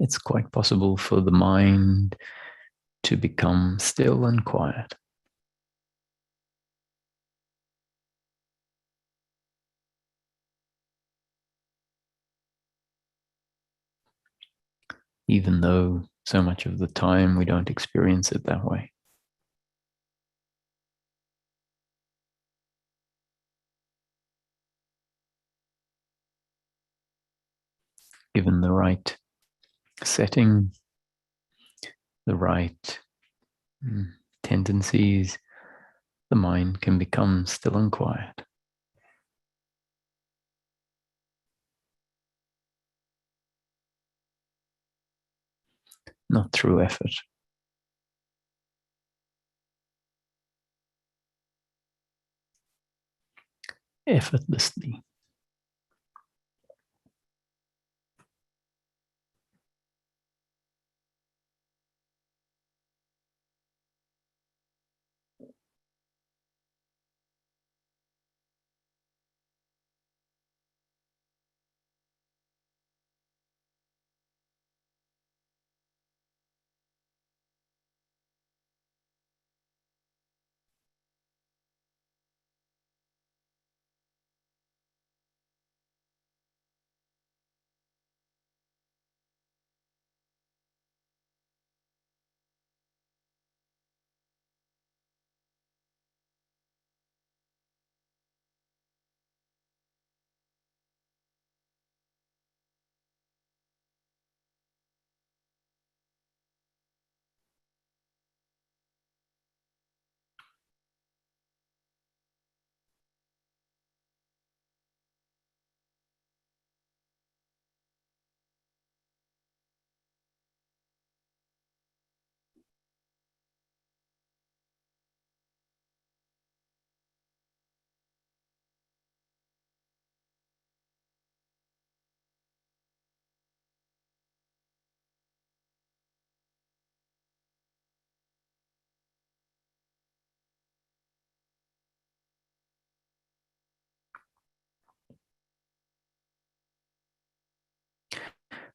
it's quite possible for the mind to become still and quiet. Even though so much of the time we don't experience it that way. Given the right setting, the right tendencies, the mind can become still and quiet. Not through effort. Effortlessly.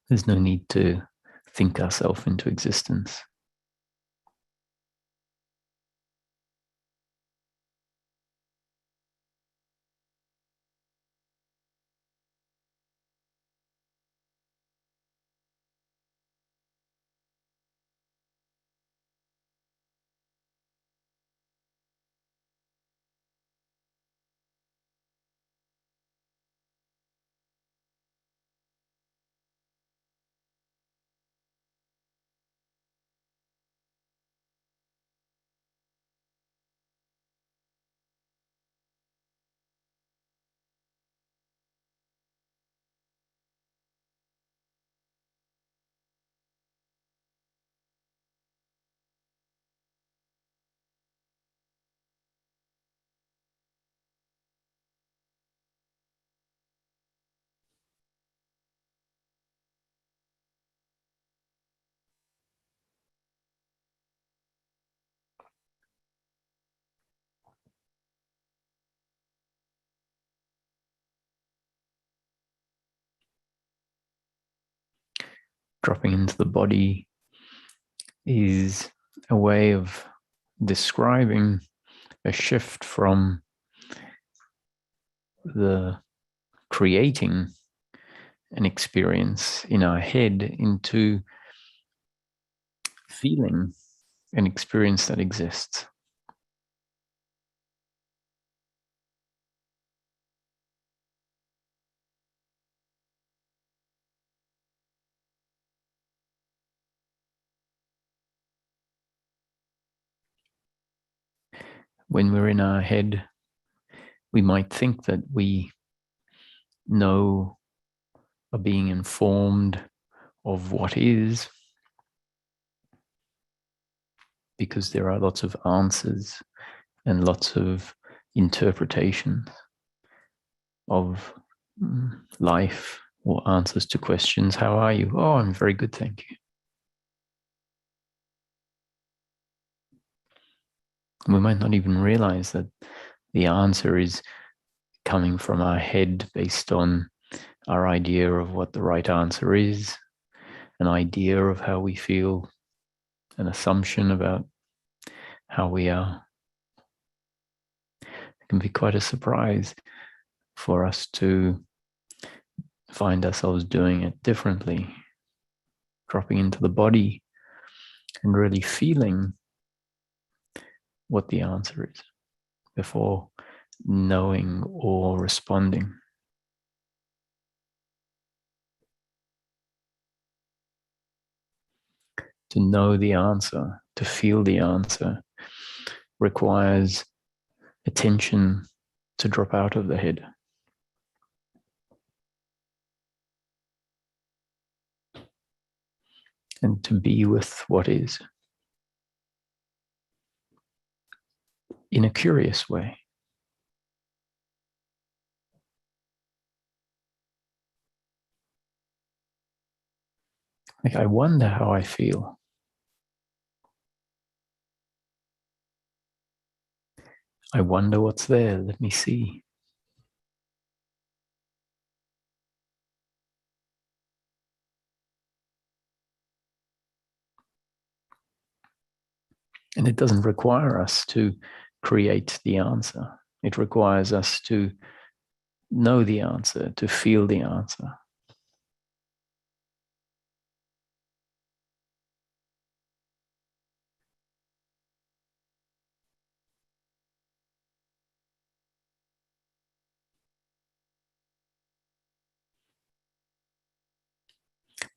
There's no need to think ourselves into existence. Dropping into the body is a way of describing a shift from the creating an experience in our head into feeling an experience that exists. When we're in our head, we might think that we know, are being informed of what is, because there are lots of answers and lots of interpretations of life or answers to questions. How are you? Oh, I'm very good, thank you. We might not even realize that the answer is coming from our head based on our idea of what the right answer is, an idea of how we feel, an assumption about how we are. It can be quite a surprise for us to find ourselves doing it differently, dropping into the body and really feeling what the answer is before knowing or responding. To know the answer, to feel the answer, requires attention to drop out of the head. And to be with what is in a curious way. Like, I wonder how I feel. I wonder what's there. Let me see. And it doesn't require us to create the answer. It requires us to know the answer, to feel the answer.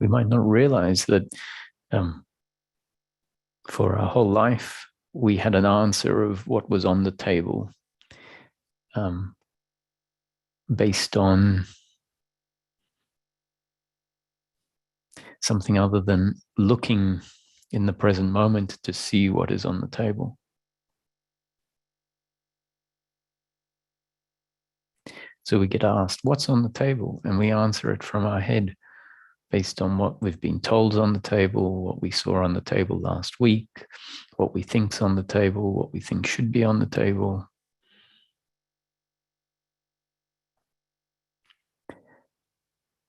We might not realize that for our whole life, we had an answer of what was on the table based on something other than looking in the present moment to see what is on the table. So we get asked, what's on the table? And we answer it from our head based on what we've been told is on the table, what we saw on the table last week, what we think's on the table, what we think should be on the table.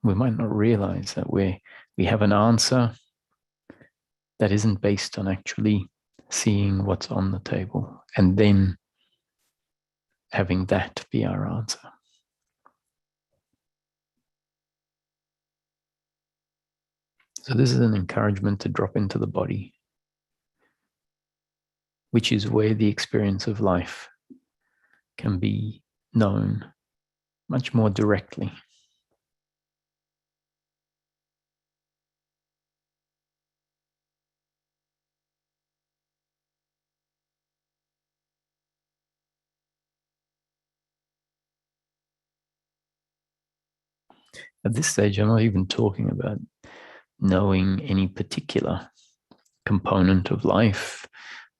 We might not realize that we have an answer that isn't based on actually seeing what's on the table and then having that be our answer. So this is an encouragement to drop into the body, which is where the experience of life can be known much more directly. At this stage, I'm not even talking about knowing any particular component of life,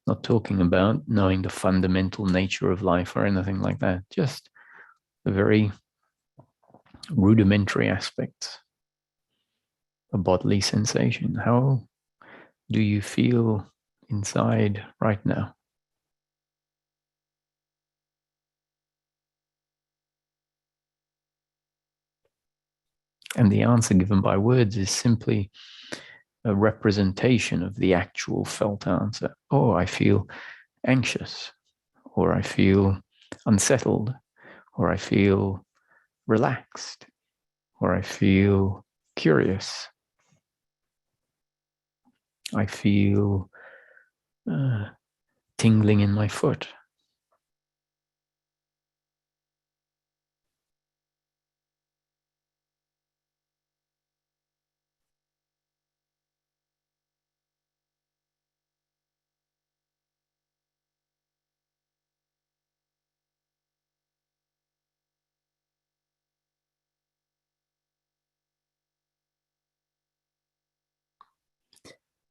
not talking about knowing the fundamental nature of life or anything like that, just the very rudimentary aspects, a bodily sensation. How do you feel inside right now? And the answer given by words is simply a representation of the actual felt answer. Oh, I feel anxious, or I feel unsettled, or I feel relaxed, or I feel curious. I feel tingling in my foot.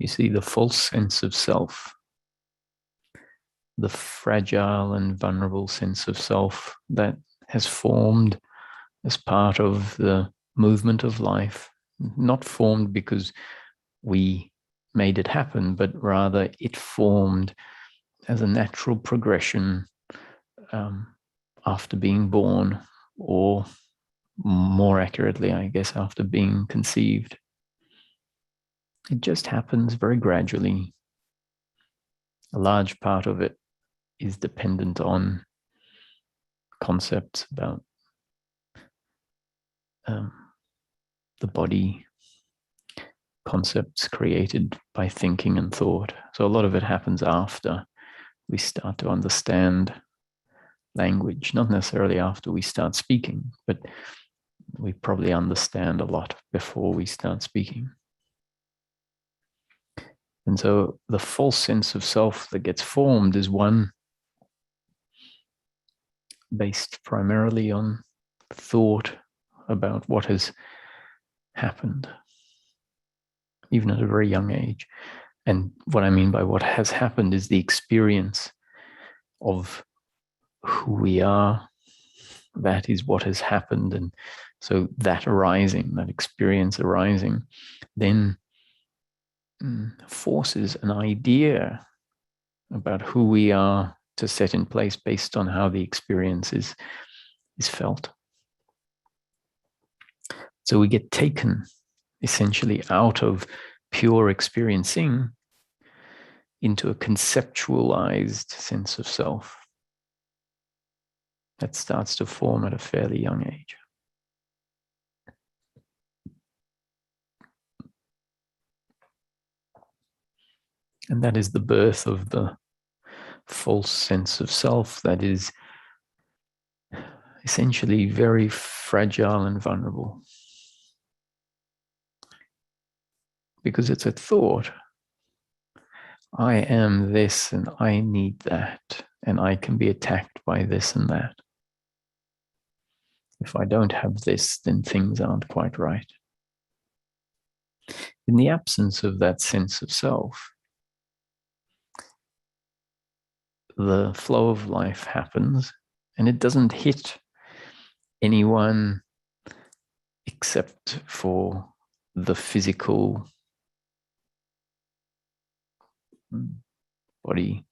You see, the false sense of self, the fragile and vulnerable sense of self that has formed as part of the movement of life, not formed because we made it happen, but rather it formed as a natural progression after being born, or more accurately, I guess, after being conceived. It just happens very gradually. A large part of it is dependent on concepts about the body, concepts created by thinking and thought. So a lot of it happens after we start to understand language, not necessarily after we start speaking, but we probably understand a lot before we start speaking. And so the false sense of self that gets formed is one based primarily on thought about what has happened, even at a very young age. And what I mean by what has happened is the experience of who we are. That is what has happened. And so that arising, that experience arising, then forces an idea about who we are to set in place based on how the experience is felt. So we get taken essentially out of pure experiencing into a conceptualized sense of self that starts to form at a fairly young age. And that is the birth of the false sense of self that is essentially very fragile and vulnerable. Because it's a thought. I am this and I need that, and I can be attacked by this and that. If I don't have this, then things aren't quite right. In the absence of that sense of self, the flow of life happens, and it doesn't hit anyone except for the physical body,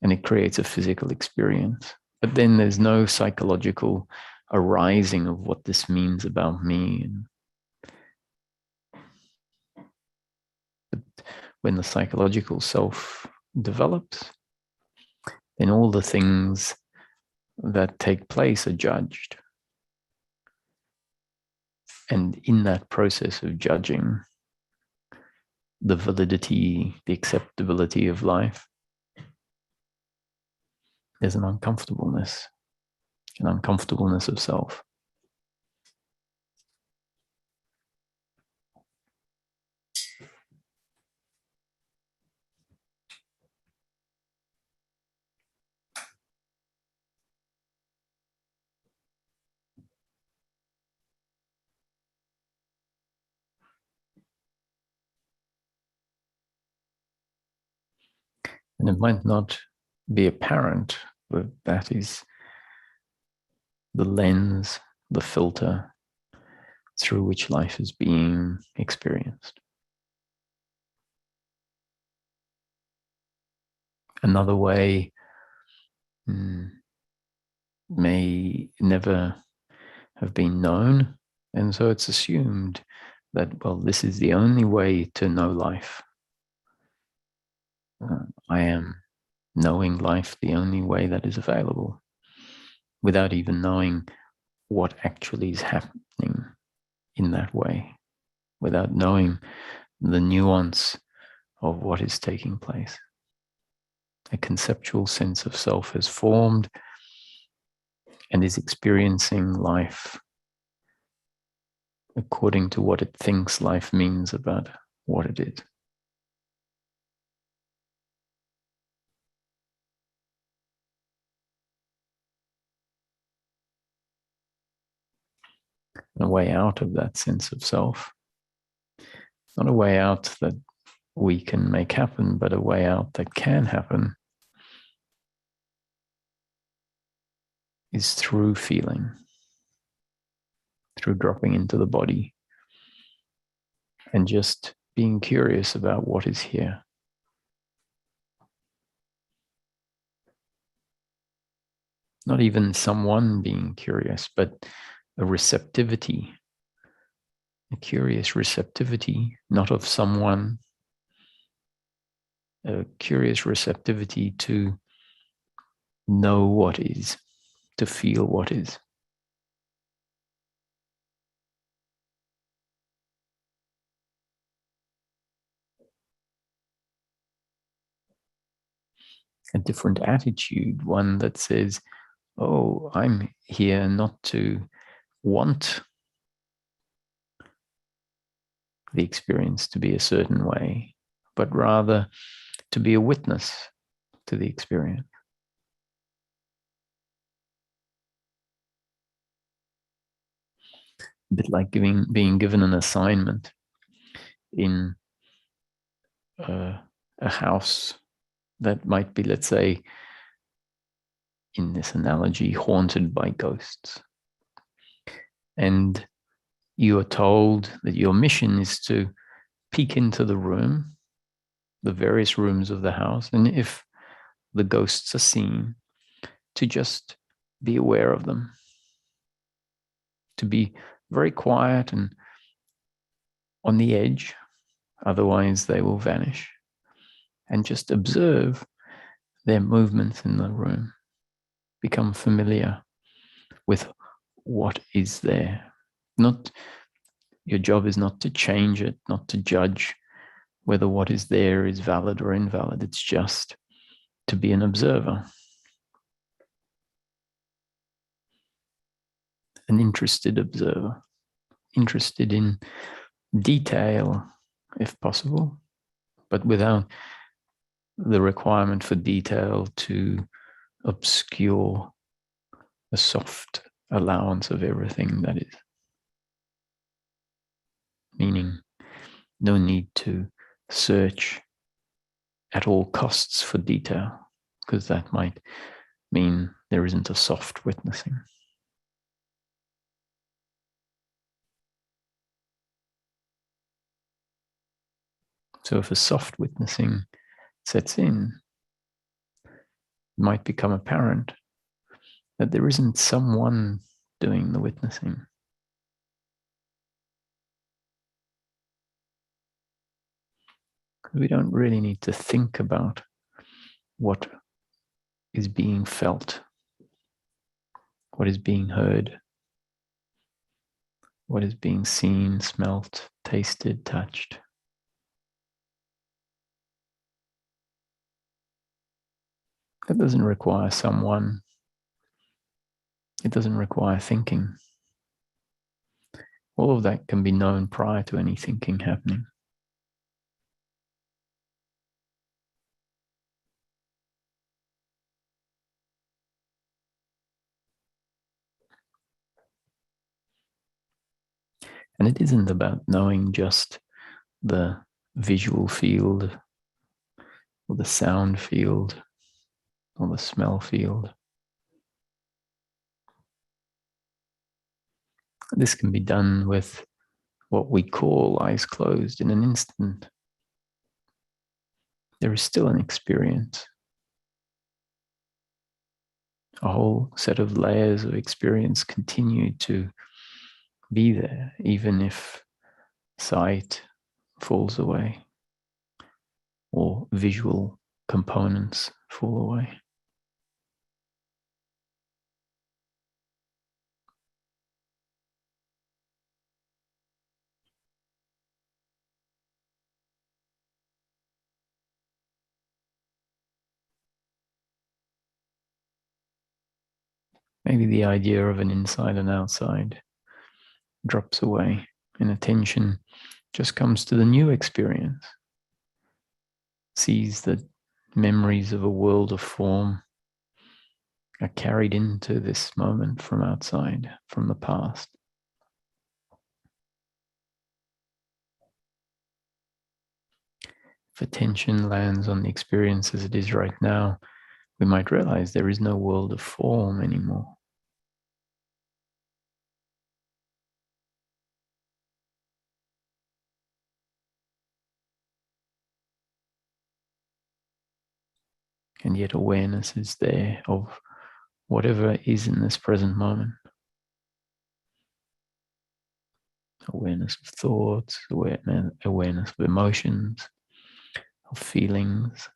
and it creates a physical experience. But then there's no psychological arising of what this means about me. But when the psychological self develops, then all the things that take place are judged. And in that process of judging the validity, the acceptability of life, there's an uncomfortableness of self. And it might not be apparent, but that is the lens, the filter through which life is being experienced. Another way may never have been known, and so it's assumed that, well, this is the only way to know life. I am knowing life the only way that is available, without even knowing what actually is happening in that way, without knowing the nuance of what is taking place. A conceptual sense of self has formed and is experiencing life according to what it thinks life means about what it is. A way out of that sense of self, not a way out that we can make happen, but a way out that can happen, is through feeling, through dropping into the body and just being curious about what is here. Not even someone being curious, but a receptivity a curious receptivity, not of someone, a curious receptivity to know what is, to feel what is. A different attitude, one that says, oh, I'm here not to want the experience to be a certain way, but rather to be a witness to the experience. A bit like being given an assignment in a house that might be, let's say, in this analogy, haunted by ghosts. And you are told that your mission is to peek into the room, the various rooms of the house, and if the ghosts are seen, to just be aware of them, to be very quiet and on the edge, otherwise they will vanish, and just observe their movements in the room, become familiar with what is there. Not, your job is not to change it, not to judge whether what is there is valid or invalid. It's just to be an observer, an interested observer, interested in detail if possible, but without the requirement for detail to obscure a soft allowance of everything that is. Meaning, no need to search at all costs for detail, because that might mean there isn't a soft witnessing. So if a soft witnessing sets in, it might become apparent that there isn't someone doing the witnessing. We don't really need to think about what is being felt, what is being heard, what is being seen, smelt, tasted, touched. That doesn't require someone. It doesn't require thinking. All of that can be known prior to any thinking happening. And it isn't about knowing just the visual field or the sound field or the smell field. This can be done with what we call eyes closed in an instant. There is still an experience. A whole set of layers of experience continue to be there, even if sight falls away or visual components fall away. Maybe the idea of an inside and outside drops away, and attention just comes to the new experience, sees that memories of a world of form are carried into this moment from outside, from the past. If attention lands on the experience as it is right now, we might realize there is no world of form anymore. And yet awareness is there of whatever is in this present moment. awareness of thoughts, awareness of emotions, of feelings,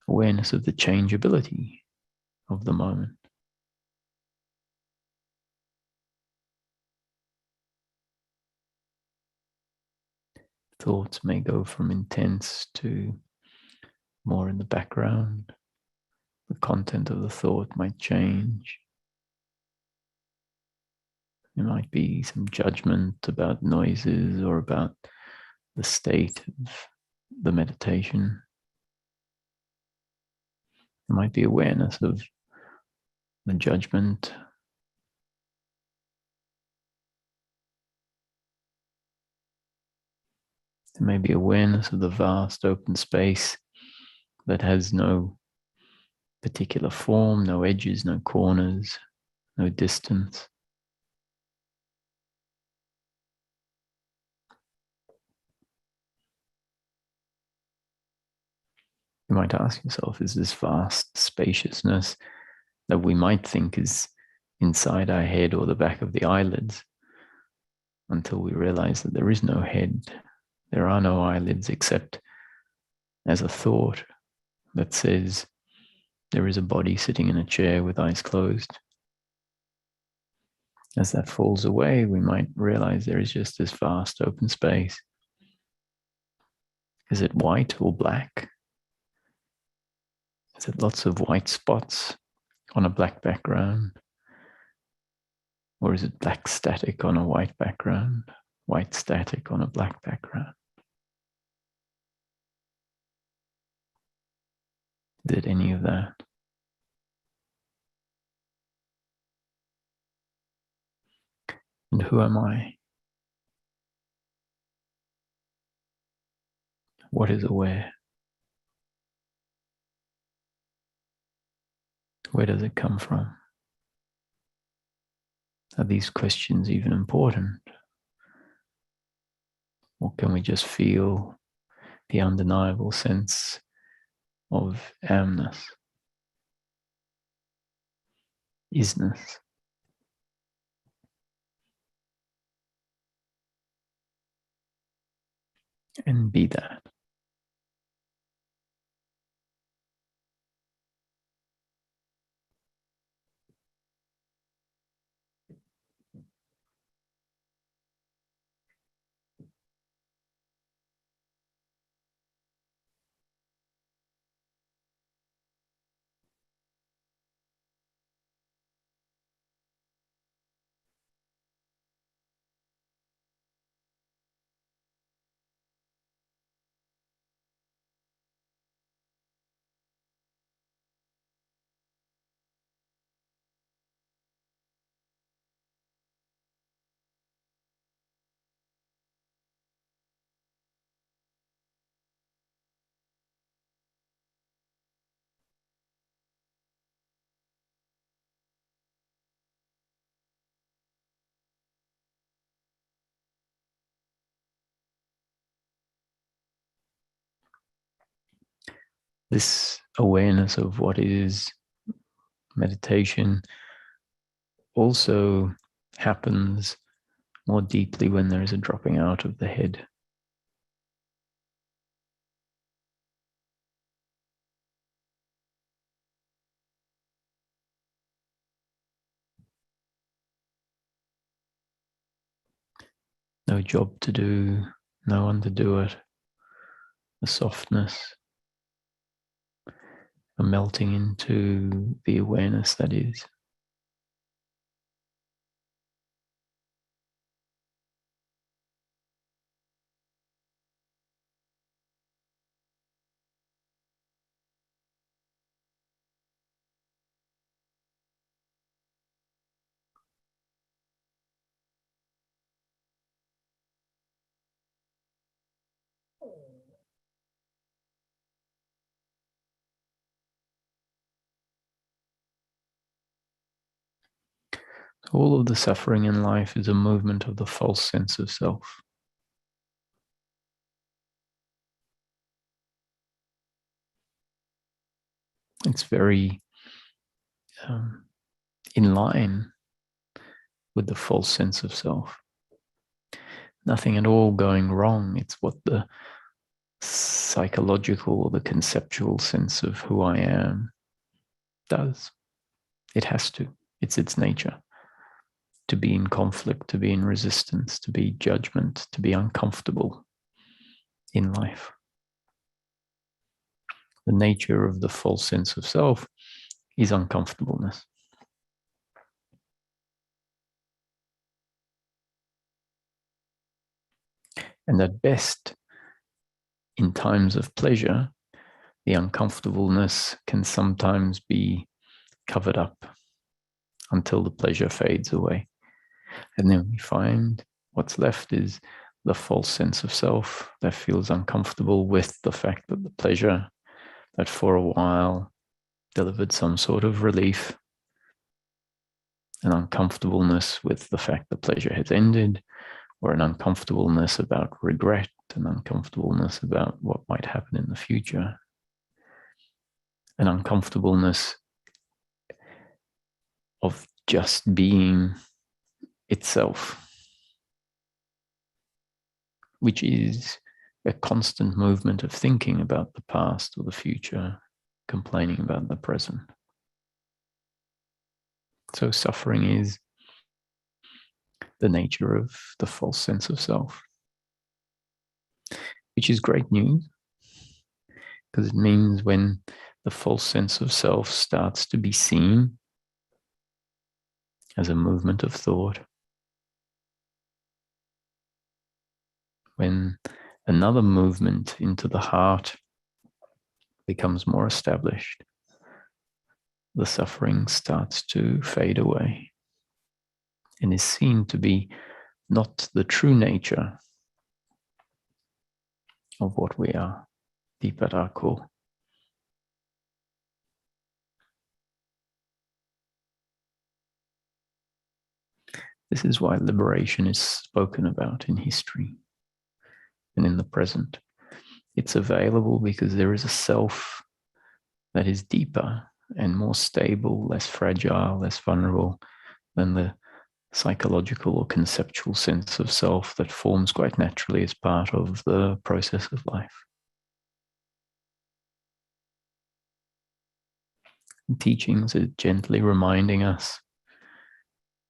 awareness of the changeability of the moment. Thoughts may go from intense to more in the background. The content of the thought might change. There might be some judgment about noises or about the state of the meditation. There might be awareness of the judgment. There may be awareness of the vast open space that has no particular form, no edges, no corners, no distance. You might ask yourself, is this vast spaciousness that we might think is inside our head or the back of the eyelids, until we realize that there is no head, there are no eyelids except as a thought that says there is a body sitting in a chair with eyes closed. As that falls away, we might realize there is just this vast open space. Is it white or black? Is it lots of white spots on a black background? Or is it black static on a white background, white static on a black background? Is it any of that? And who am I? What is aware? Where does it come from? Are these questions even important? Or can we just feel the undeniable sense of amness, isness? And be that. This awareness of what is meditation also happens more deeply when there is a dropping out of the head. No job to do, no one to do it. A softness, a melting into the awareness that is. All of the suffering in life is a movement of the false sense of self. It's very in line with the false sense of self. Nothing at all going wrong. It's what the psychological or the conceptual sense of who I am does. It has to. It's its nature. To be in conflict, to be in resistance, to be judgment, to be uncomfortable in life. The nature of the false sense of self is uncomfortableness. And at best, in times of pleasure, the uncomfortableness can sometimes be covered up until the pleasure fades away. And then we find what's left is the false sense of self that feels uncomfortable with the fact that the pleasure that for a while delivered some sort of relief, an uncomfortableness with the fact the pleasure has ended, or an uncomfortableness about regret, an uncomfortableness about what might happen in the future, an uncomfortableness of just being itself, which is a constant movement of thinking about the past or the future, complaining about the present. So suffering is the nature of the false sense of self, which is great news, because it means when the false sense of self starts to be seen as a movement of thought, when another movement into the heart becomes more established, the suffering starts to fade away and is seen to be not the true nature of what we are deep at our core. This is why liberation is spoken about in history and in the present. It's available because there is a self that is deeper and more stable, less fragile, less vulnerable than the psychological or conceptual sense of self that forms quite naturally as part of the process of life. And teachings are gently reminding us,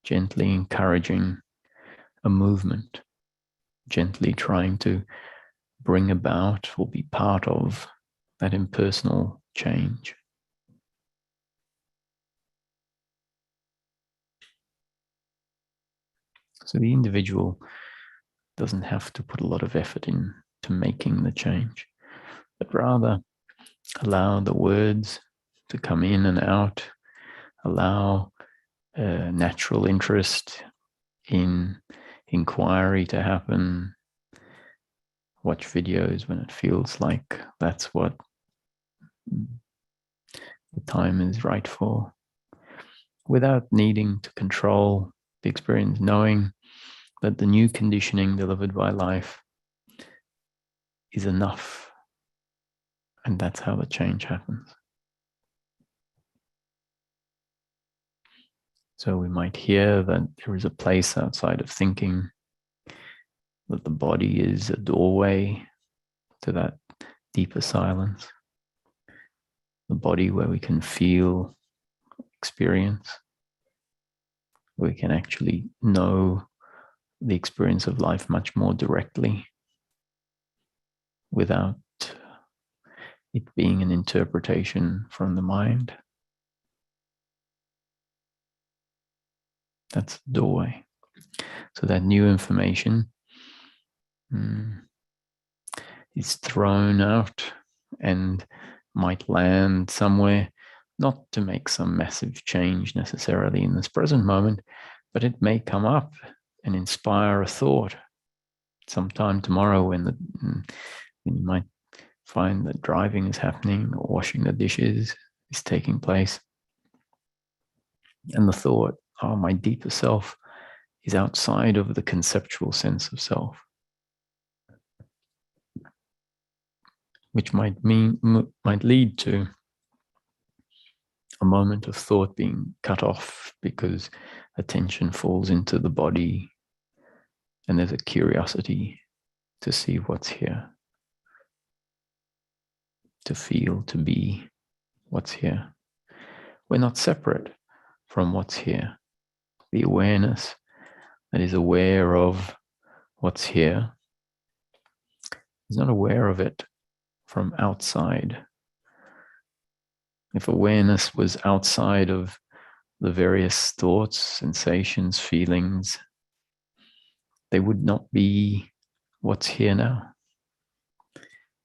gently encouraging a movement, gently trying to bring about or be part of that impersonal change. So the individual doesn't have to put a lot of effort into making the change, but rather allow the words to come in and out, allow natural interest in inquiry to happen, watch videos when it feels like that's what the time is right for, without needing to control the experience, knowing that the new conditioning delivered by life is enough. And that's how the change happens. So we might hear that there is a place outside of thinking, that the body is a doorway to that deeper silence, the body where we can feel, experience, where we can actually know the experience of life much more directly without it being an interpretation from the mind. That's the doorway. So that new information is thrown out and might land somewhere, not to make some massive change necessarily in this present moment, but it may come up and inspire a thought sometime tomorrow when you might find that driving is happening or washing the dishes is taking place. And the thought, oh, my deeper self is outside of the conceptual sense of self, which might lead to a moment of thought being cut off because attention falls into the body and there's a curiosity to see what's here, to feel, to be what's here. We're not separate from what's here. The awareness that is aware of what's here is not aware of it from outside. If awareness was outside of the various thoughts, sensations, feelings, they would not be what's here now.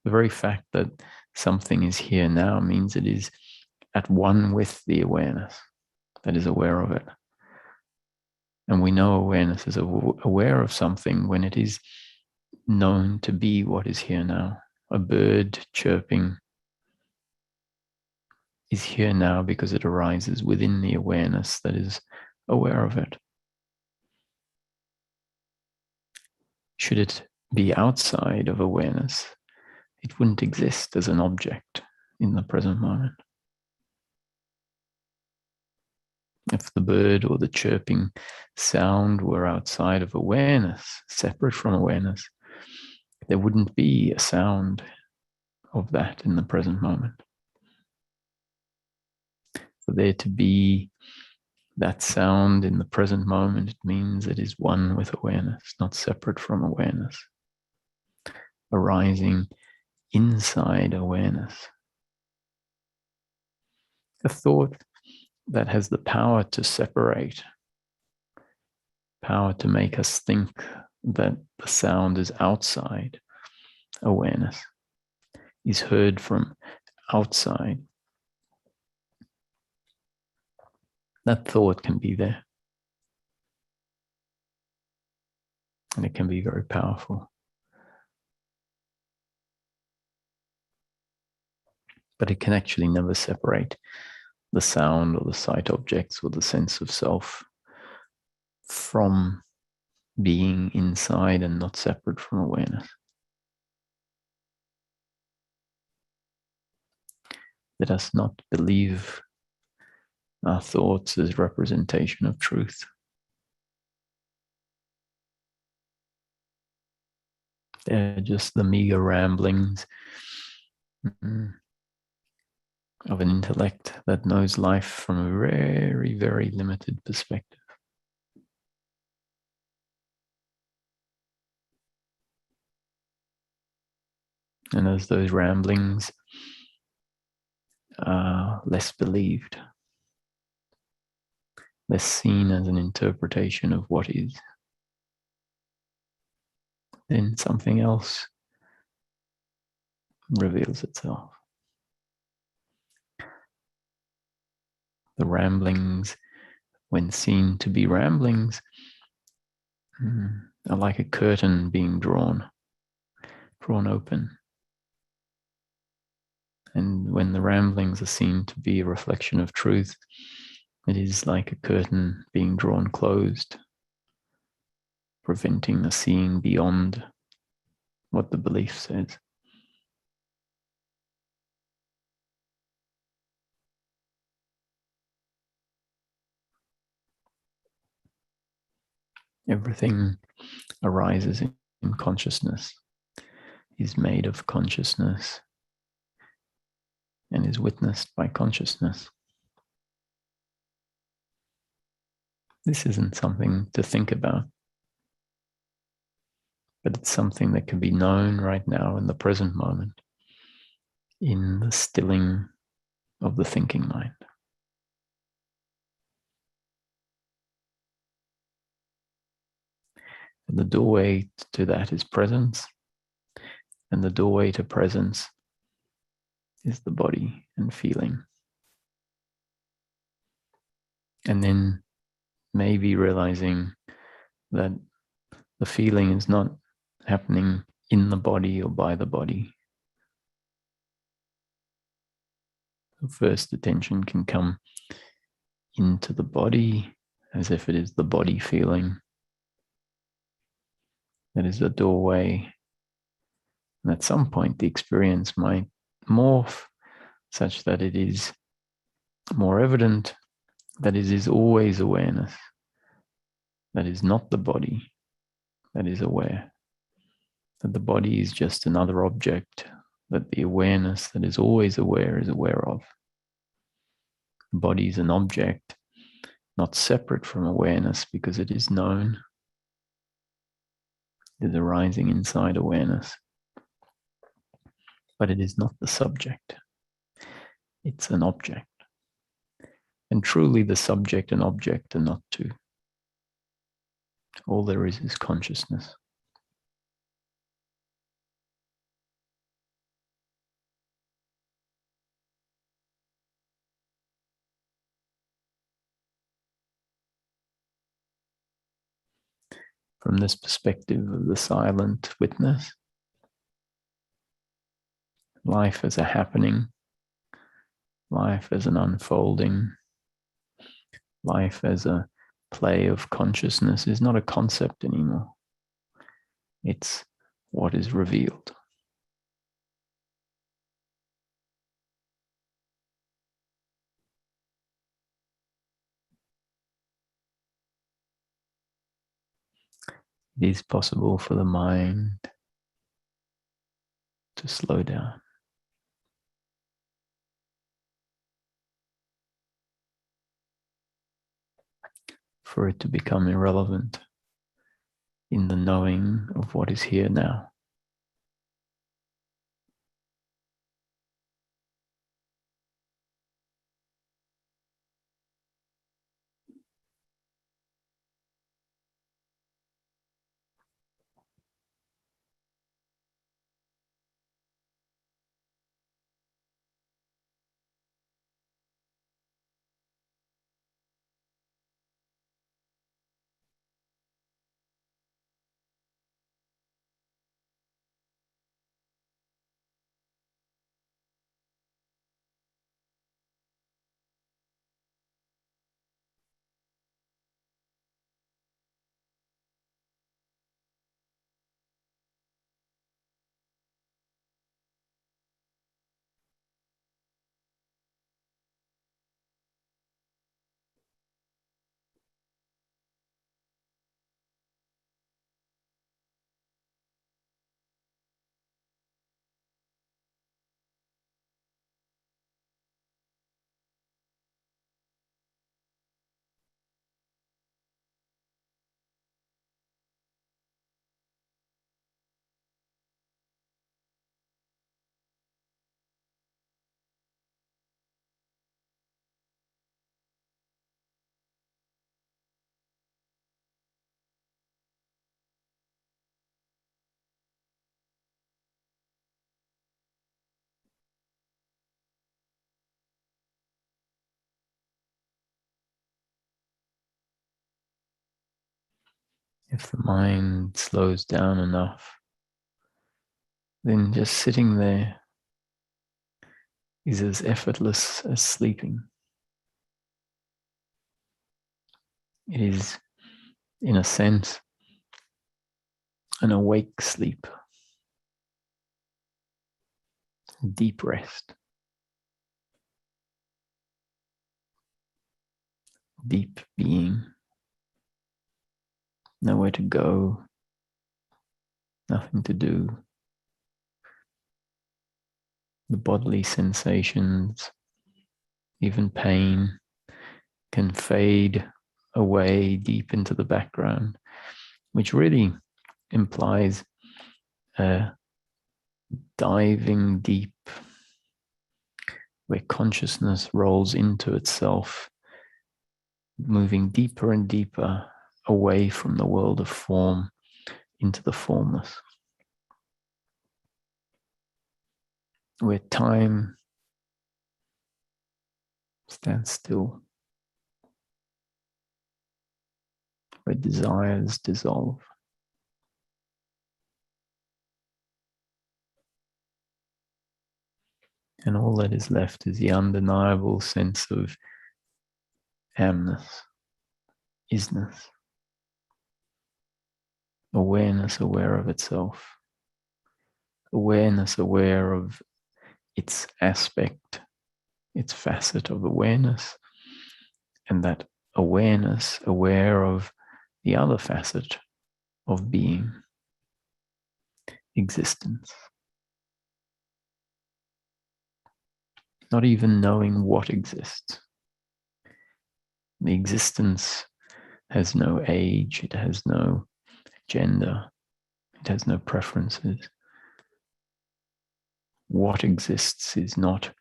The very fact that something is here now means it is at one with the awareness that is aware of it. And we know awareness is aware of something when it is known to be what is here now. A bird chirping is here now because it arises within the awareness that is aware of it. Should it be outside of awareness, it wouldn't exist as an object in the present moment. If the bird or the chirping sound were outside of awareness, separate from awareness, there wouldn't be a sound of that in the present moment. For there to be that sound in the present moment, it means it is one with awareness, not separate from awareness, arising inside awareness. A thought that has the power to separate, power to make us think that the sound is outside awareness, is heard from outside. That thought can be there. And it can be very powerful. But it can actually never separate the sound or the sight objects or the sense of self from being inside and not separate from awareness. Let us not believe our thoughts as representation of truth. They're just the meager ramblings of an intellect that knows life from a very, very limited perspective. And as those ramblings are less believed, less seen as an interpretation of what is, then something else reveals itself. The ramblings, when seen to be ramblings, are like a curtain being drawn open. And when the ramblings are seen to be a reflection of truth, it is like a curtain being drawn closed, preventing the seeing beyond what the belief says. Everything arises in consciousness, is made of consciousness, and is witnessed by consciousness. This isn't something to think about, but it's something that can be known right now in the present moment, in the stilling of the thinking mind. And the doorway to that is presence, and the doorway to presence is the body and feeling. And then maybe realizing that the feeling is not happening in the body or by the body. The first attention can come into the body as if it is the body feeling. That is the doorway. And at some point, the experience might morph such that it is more evident that it is always awareness that is not the body, that is aware. That the body is just another object that the awareness that is always aware is aware of. The body is an object, not separate from awareness because it is known. It is arising inside awareness. But it is not the subject. It's an object. And truly the subject and object are not two. All there is consciousness. From this perspective of the silent witness, life as a happening, life as an unfolding, life as a play of consciousness is not a concept anymore. It's what is revealed. It is possible for the mind to slow down. For it to become irrelevant in the knowing of what is here now. If the mind slows down enough, then just sitting there is as effortless as sleeping. It is, in a sense, an awake sleep, deep rest, deep being, nowhere to go, nothing to do. The bodily sensations, even pain, can fade away deep into the background, which really implies diving deep, where consciousness rolls into itself, moving deeper and deeper away from the world of form into the formless, where time stands still, where desires dissolve. And all that is left is the undeniable sense of amness, isness, awareness aware of itself, awareness aware of its aspect, its facet of awareness, and that awareness aware of the other facet of being, existence. Not even knowing what exists. The existence has no age, it has no gender, it has no preferences. What exists is not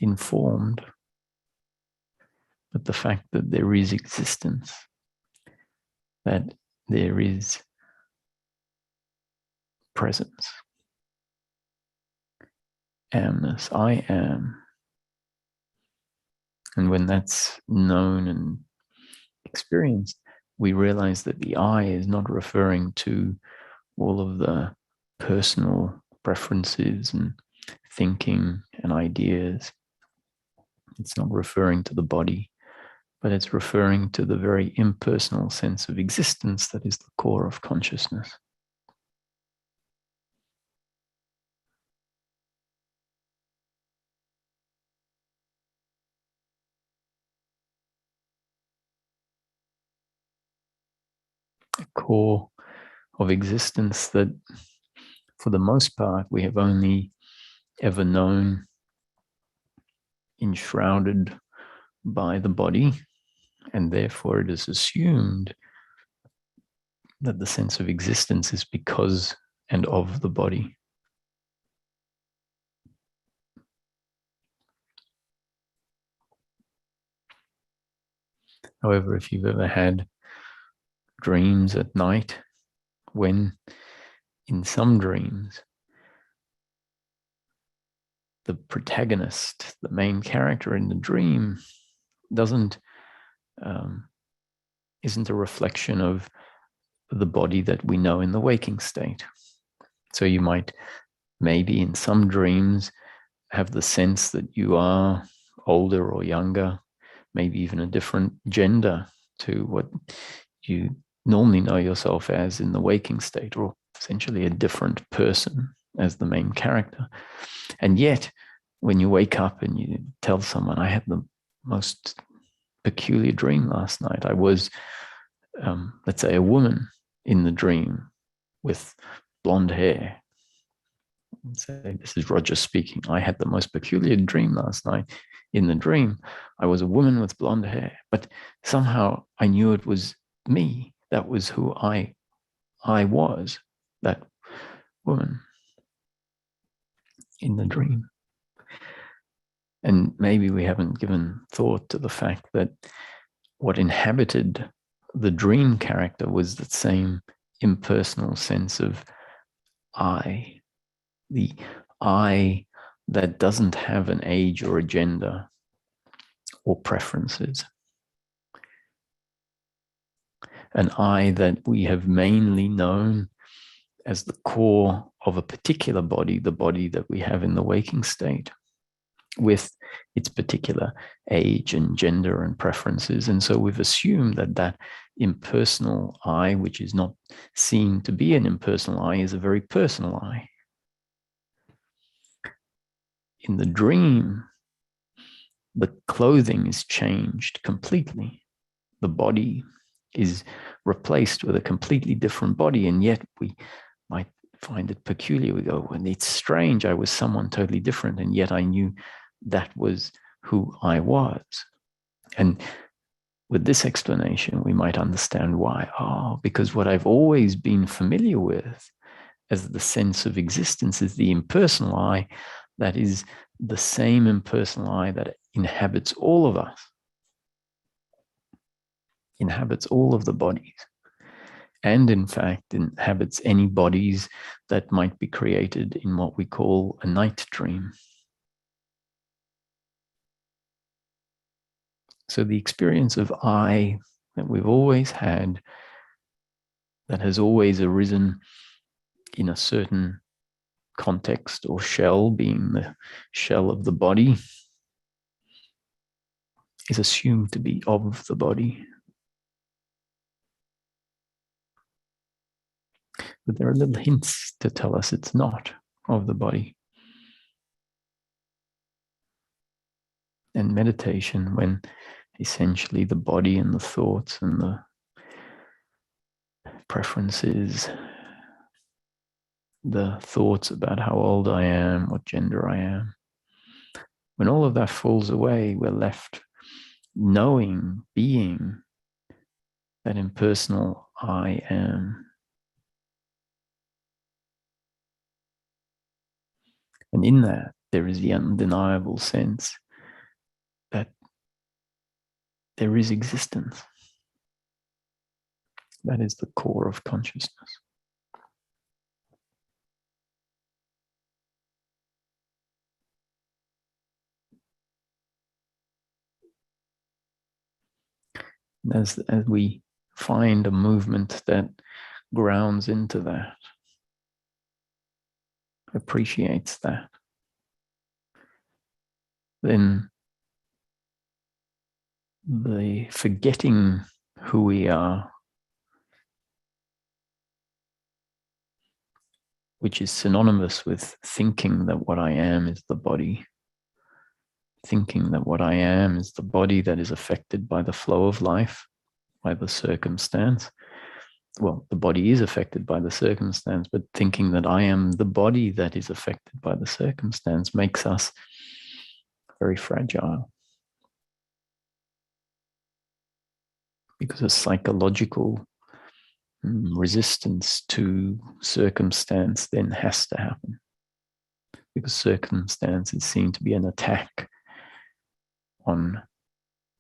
informed, but the fact that there is existence, that there is presence, amness, I am. And when that's known and experienced, we realize that the I is not referring to all of the personal preferences and thinking and ideas. It's not referring to the body, but it's referring to the very impersonal sense of existence that is the core of consciousness. A core of existence that, for the most part, we have only ever known enshrouded by the body, and therefore it is assumed that the sense of existence is because and of the body. However, if you've ever had dreams at night, when in some dreams the protagonist, the main character in the dream, isn't a reflection of the body that we know in the waking state. So you might maybe in some dreams have the sense that you are older or younger, maybe even a different gender to what you normally know yourself as in the waking state, or essentially a different person as the main character. And yet, when you wake up and you tell someone, I had the most peculiar dream last night. I was, let's say, a woman in the dream with blonde hair. And say, this is Roger speaking. I had the most peculiar dream last night. In the dream, I was a woman with blonde hair, but somehow I knew it was me. That was who I was, that woman in the dream. And maybe we haven't given thought to the fact that what inhabited the dream character was that same impersonal sense of I, the I that doesn't have an age or a gender or preferences. An I that we have mainly known as the core of a particular body, the body that we have in the waking state, with its particular age and gender and preferences. And so we've assumed that that impersonal I, which is not seen to be an impersonal I, is a very personal I. In the dream, the clothing is changed completely. The body is replaced with a completely different body, and yet we might find it peculiar. We go, well, it's strange. I was someone totally different, and yet I knew that was who I was. And with this explanation, we might understand why. Because what I've always been familiar with as the sense of existence is the impersonal I, that is the same impersonal I that inhabits all of us, inhabits all of the bodies, and in fact inhabits any bodies that might be created in what we call a night dream. So the experience of I that we've always had, that has always arisen in a certain context or shell, being the shell of the body, is assumed to be of the body. But there are little hints to tell us it's not of the body. And meditation, when essentially the body and the thoughts and the preferences, the thoughts about how old I am, what gender I am. When all of that falls away, we're left knowing, being that impersonal I am. And in that, there is the undeniable sense that there is existence. That is the core of consciousness. As we find a movement that grounds into that, appreciates that, then the forgetting who we are, which is synonymous with thinking that what I am is the body, thinking that what I am is the body that is affected by the flow of life, by the circumstance. Well, the body is affected by the circumstance, but thinking that I am the body that is affected by the circumstance makes us very fragile. Because a psychological resistance to circumstance then has to happen. Because circumstance is seen to be an attack on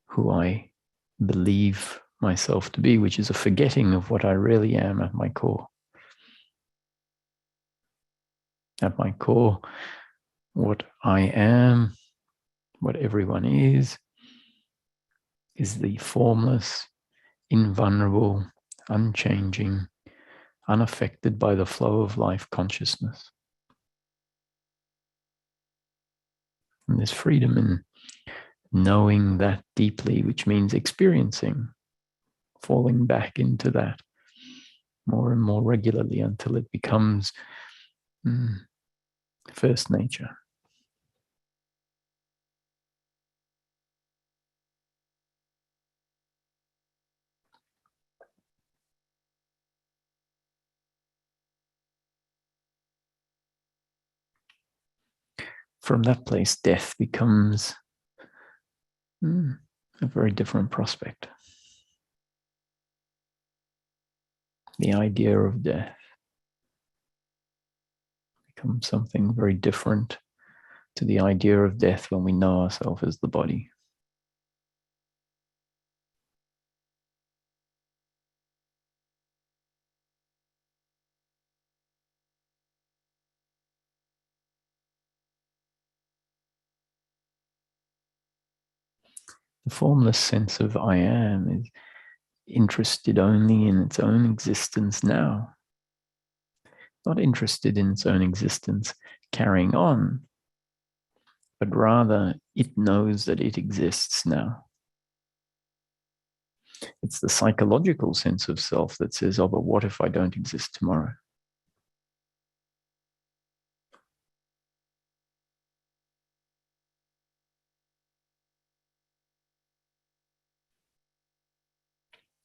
who I believe myself to be, which is a forgetting of what I really am at my core. At my core, what I am, what everyone is the formless, invulnerable, unchanging, unaffected by the flow of life consciousness. And there's freedom in knowing that deeply, which means experiencing, falling back into that more and more regularly until it becomes first nature. From that place, death becomes a very different prospect. The idea of death becomes something very different to the idea of death when we know ourselves as the body. The formless sense of I am is interested only in its own existence now, not interested in its own existence carrying on, but rather it knows that it exists now. It's the psychological sense of self that says, oh, but what if I don't exist tomorrow?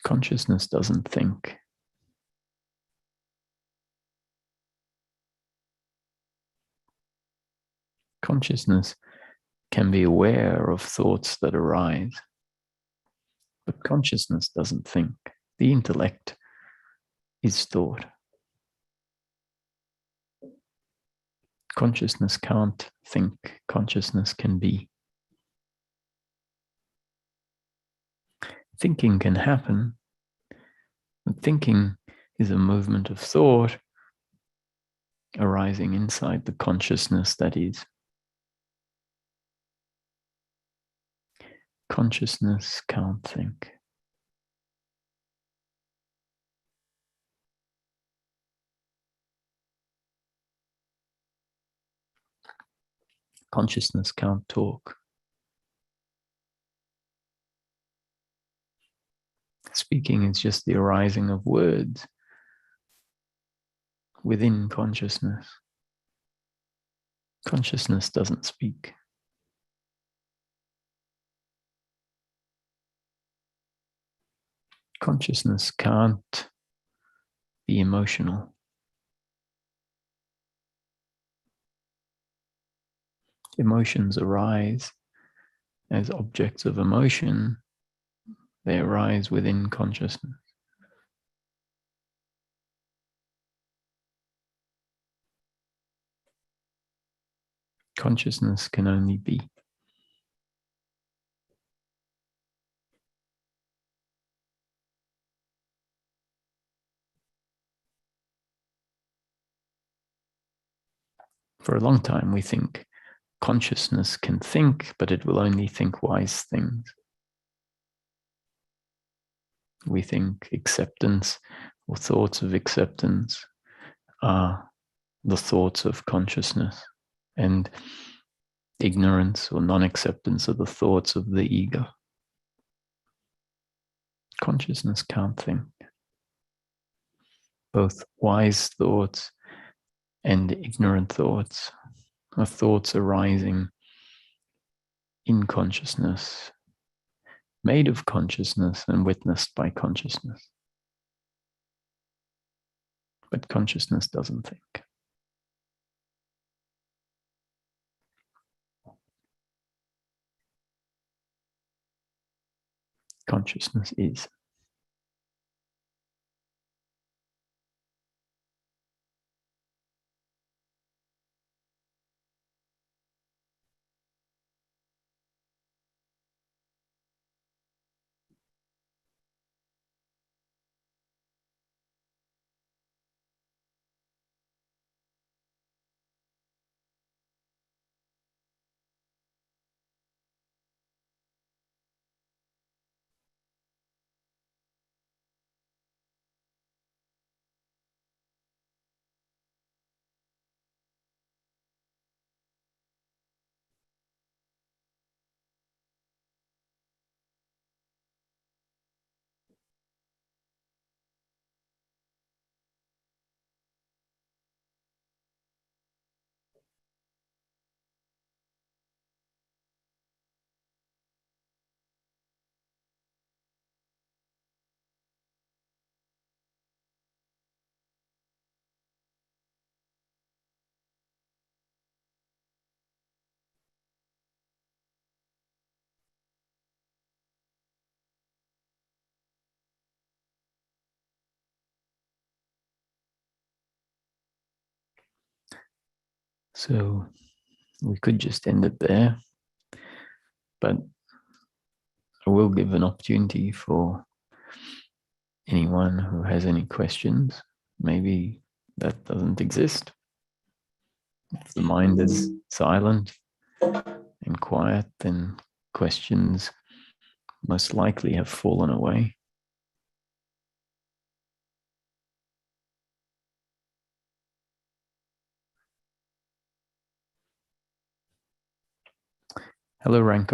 Consciousness doesn't think. Consciousness can be aware of thoughts that arise, but consciousness doesn't think. The intellect is thought. Consciousness can't think. Consciousness can be. Thinking can happen, but thinking is a movement of thought arising inside the consciousness that is. Consciousness can't think. Consciousness can't talk. Speaking is just the arising of words within consciousness. Consciousness doesn't speak. Consciousness can't be emotional. Emotions arise as objects of emotion. They arise within consciousness. Consciousness can only be. For a long time, we think consciousness can think, but it will only think wise things. We think acceptance or thoughts of acceptance are the thoughts of consciousness, and ignorance or non-acceptance are the thoughts of the ego. Consciousness can't think. Both wise thoughts and ignorant thoughts are thoughts arising in consciousness, made of consciousness and witnessed by consciousness. But consciousness doesn't think. Consciousness is. So we could just end it there, but I will give an opportunity for anyone who has any questions. Maybe that doesn't exist. If the mind is silent and quiet, then questions most likely have fallen away. Hello, Ranko.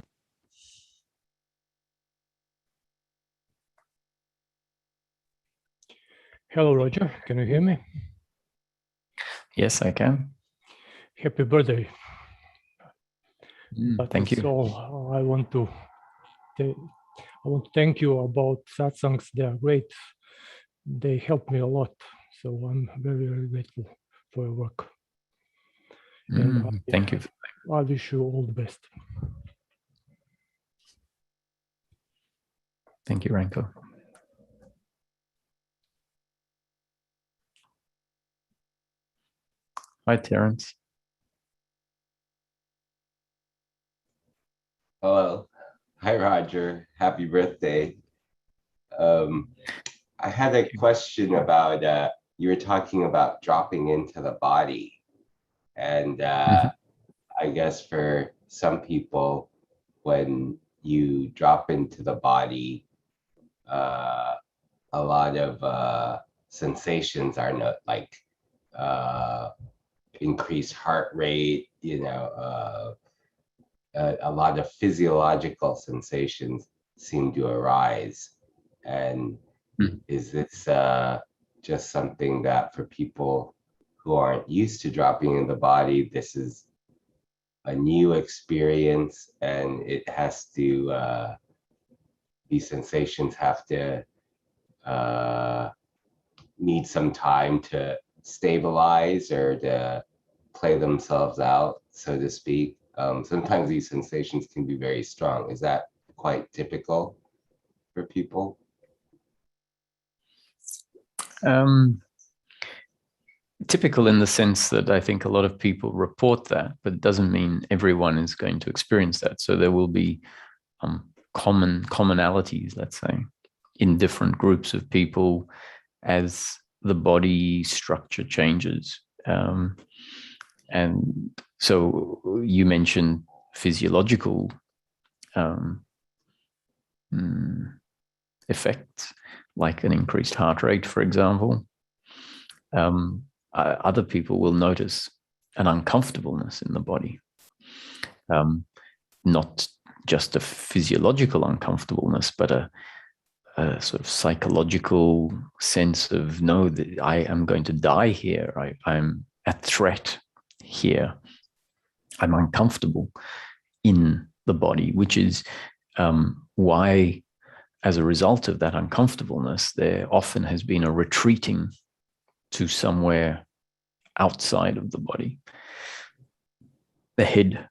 Hello, Roger. Can you hear me? Yes, I can. Happy birthday. Thank you. So I want to thank you about satsangs. They are great. They help me a lot. So I'm very, very grateful for your work. And thank you. I wish you all the best. Thank you, Ranko. Hi, Terence. Hello. Hi, Roger. Happy birthday. I had a question about, you were talking about dropping into the body. And I guess for some people, when you drop into the body, a lot of sensations are not like increased heart rate, a lot of physiological sensations seem to arise. And is this just something that for people who aren't used to dropping in the body, this is a new experience and it has to, these sensations have to need some time to stabilize or to play themselves out, so to speak. Sometimes these sensations can be very strong. Is that quite typical for people? Typical in the sense that I think a lot of people report that, but it doesn't mean everyone is going to experience that. So there will be commonalities, let's say, in different groups of people as the body structure changes. And so you mentioned physiological effects, like an increased heart rate, for example. Other people will notice an uncomfortableness in the body, not just a physiological uncomfortableness, but a sort of psychological sense of, no, that I am going to die here. I'm at threat here. I'm uncomfortable in the body, which is why, as a result of that uncomfortableness, there often has been a retreating to somewhere outside of the body. The head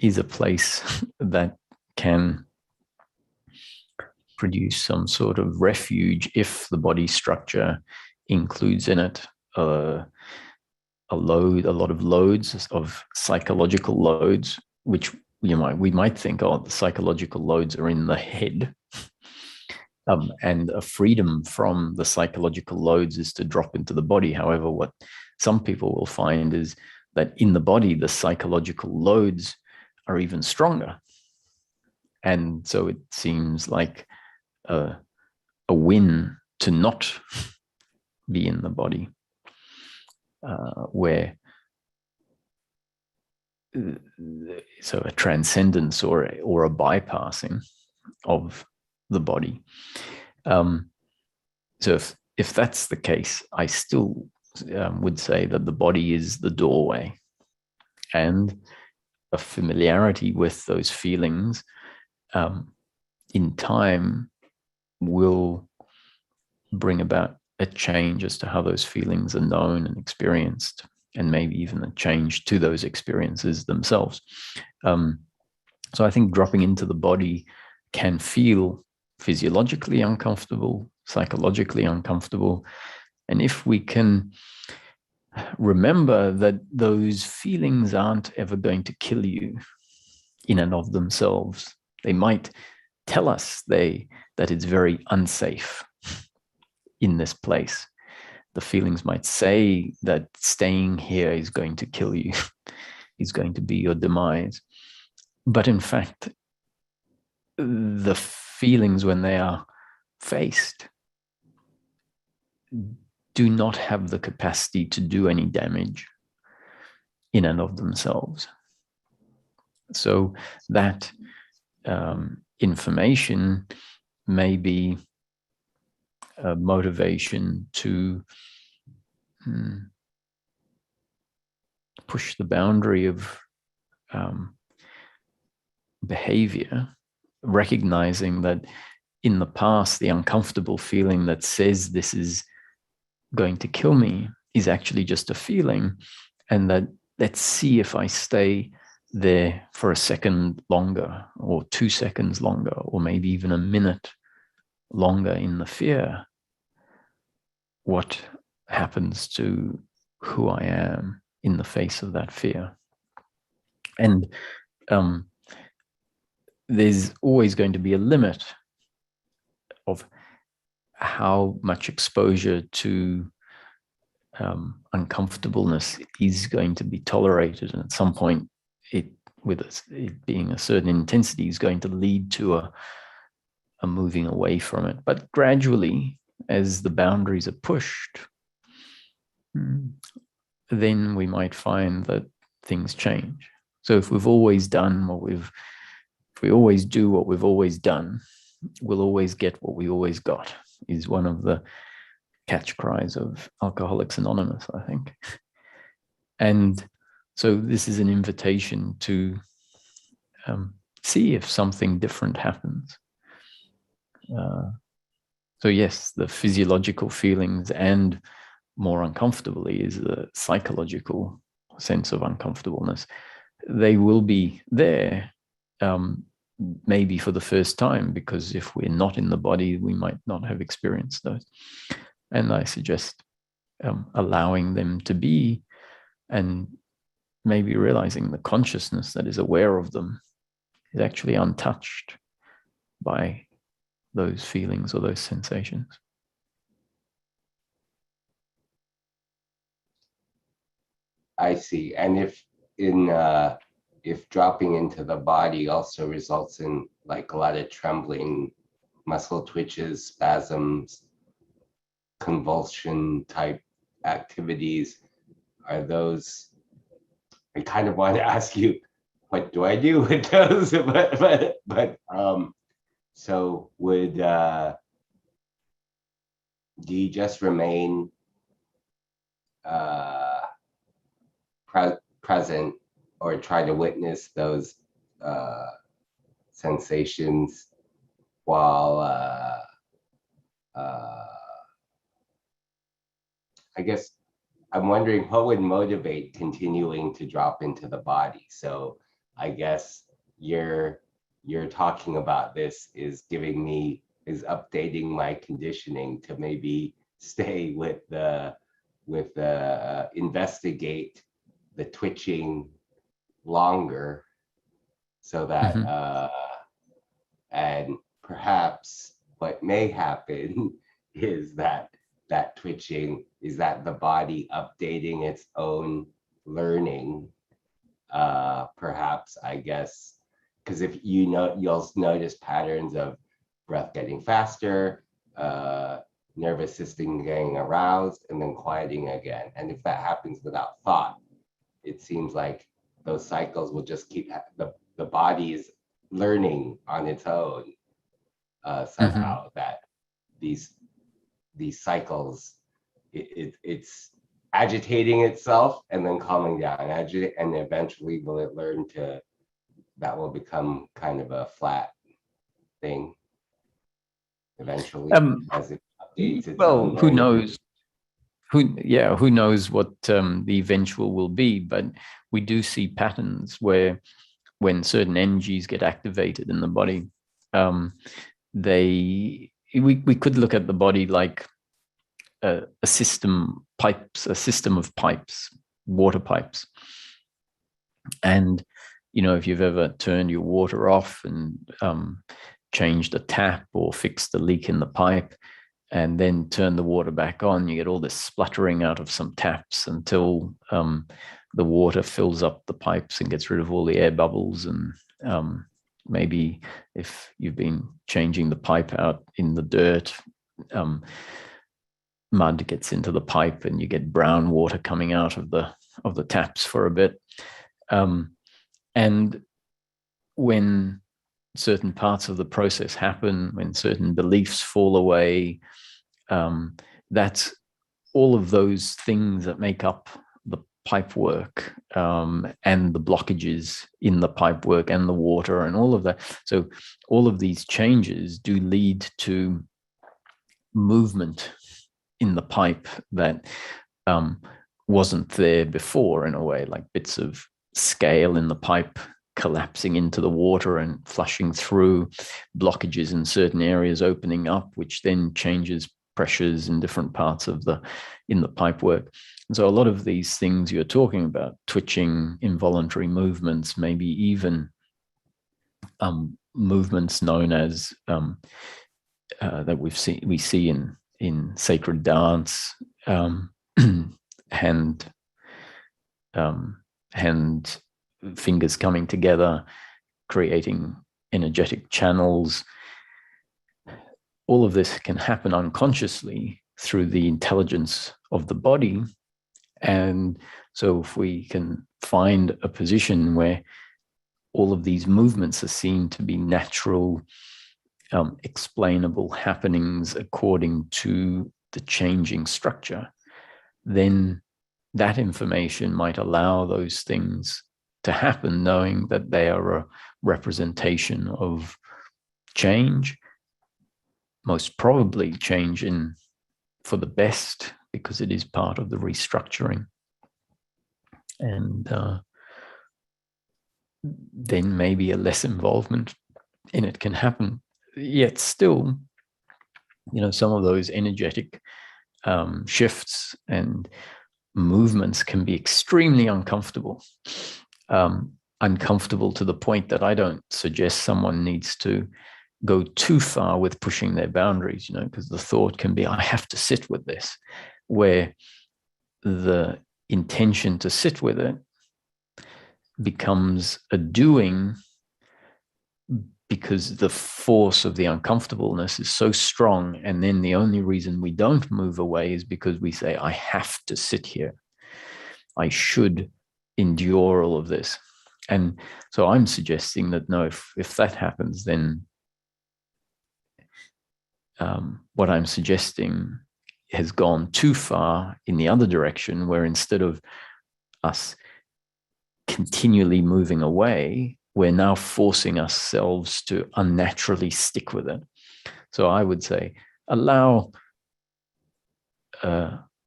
is a place that can produce some sort of refuge if the body structure includes in it a lot of loads, of psychological loads, which we might think, oh, the psychological loads are in the head. And a freedom from the psychological loads is to drop into the body. However, what some people will find is that in the body, the psychological loads are even stronger. And so it seems like a win to not be in the body, where so a transcendence or a bypassing of the body. So if that's the case, I still would say that the body is the doorway, and a familiarity with those feelings in time will bring about a change as to how those feelings are known and experienced, and maybe even a change to those experiences themselves. So I think dropping into the body can feel physiologically uncomfortable, psychologically uncomfortable. And if we can remember that those feelings aren't ever going to kill you in and of themselves, they might tell us that it's very unsafe in this place. The feelings might say that staying here is going to kill you, is going to be your demise. But in fact, the feelings, when they are faced, do not have the capacity to do any damage in and of themselves. So that information may be a motivation to push the boundary of behavior, recognizing that in the past, the uncomfortable feeling that says this is going to kill me is actually just a feeling, and that let's see if I stay there for a second longer, or 2 seconds longer, or maybe even a minute longer in the fear, what happens to who I am in the face of that fear. And there's always going to be a limit of how much exposure to uncomfortableness is going to be tolerated. And at some point, it being a certain intensity, is going to lead to a moving away from it. But gradually, as the boundaries are pushed, then we might find that things change. So if we've always done if we always do what we've always done, we'll always get what we always got, is one of the catch cries of Alcoholics Anonymous, I think. And so this is an invitation to see if something different happens. So yes, the physiological feelings, and more uncomfortably is the psychological sense of uncomfortableness. They will be there, maybe for the first time, because if we're not in the body, we might not have experienced those. And I suggest allowing them to be, and maybe realizing the consciousness that is aware of them is actually untouched by those feelings or those sensations. I see. And if dropping into the body also results in like a lot of trembling, muscle twitches, spasms, convulsion type activities, are those, I kind of want to ask you, what do I do with those? but so would do you just remain present, or try to witness those sensations while I guess I'm wondering what would motivate continuing to drop into the body. So I guess you're talking about this is updating my conditioning to maybe stay with the investigate the twitching longer, so that and perhaps what may happen is that twitching is that the body updating its own learning, perhaps, I guess, because if you'll notice patterns of breath getting faster, nervous system getting aroused, and then quieting again. And if that happens without thought, it seems like those cycles will just keep, the body is learning on its own somehow, that these cycles, it's agitating itself and then calming down, and eventually will it learn to, that will become kind of a flat thing eventually, as it updates its own who learning. knows? Who knows what the eventual will be? But we do see patterns where, when certain energies get activated in the body, we could look at the body like a system of pipes, water pipes. And if you've ever turned your water off and changed a tap or fixed a leak in the pipe, and then turn the water back on, you get all this spluttering out of some taps until the water fills up the pipes and gets rid of all the air bubbles. And maybe if you've been changing the pipe out in the dirt, mud gets into the pipe and you get brown water coming out of the taps for a bit. And when certain parts of the process happen, when certain beliefs fall away, that's all of those things that make up the pipe work, and the blockages in the pipe work and the water and all of that. So all of these changes do lead to movement in the pipe that wasn't there before, in a way, like bits of scale in the pipe collapsing into the water and flushing through, blockages in certain areas opening up, which then changes pressures in different parts of the pipe work. And so a lot of these things you're talking about, twitching, involuntary movements, maybe even movements known as that we see in sacred dance, hand fingers coming together, creating energetic channels. All of this can happen unconsciously through the intelligence of the body. And so if we can find a position where all of these movements are seen to be natural, explainable happenings according to the changing structure, then that information might allow those things to happen, knowing that they are a representation of change, most probably change for the best, because it is part of the restructuring. And then maybe a less involvement in it can happen. Yet still, some of those energetic shifts and movements can be extremely uncomfortable. Uncomfortable to the point that I don't suggest someone needs to go too far with pushing their boundaries, because the thought can be, I have to sit with this, where the intention to sit with it becomes a doing, because the force of the uncomfortableness is so strong. And then the only reason we don't move away is because we say, I have to sit here. I should endure all of this. And so I'm suggesting that no, if that happens, then what I'm suggesting has gone too far in the other direction, where instead of us continually moving away, we're now forcing ourselves to unnaturally stick with it. So I would say, allow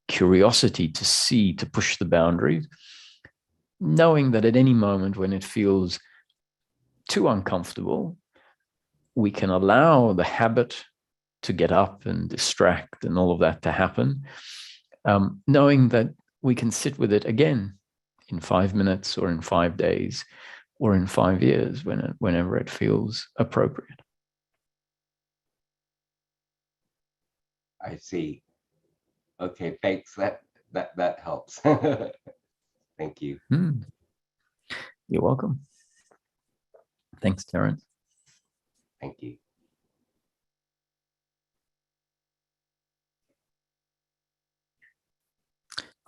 curiosity to see, to push the boundaries, knowing that at any moment when it feels too uncomfortable, we can allow the habit to get up and distract and all of that to happen, knowing that we can sit with it again in 5 minutes or in 5 days or in 5 years, whenever it feels appropriate. I see. Okay, thanks. That helps. Thank you. You're welcome. Thanks, Terence. Thank you.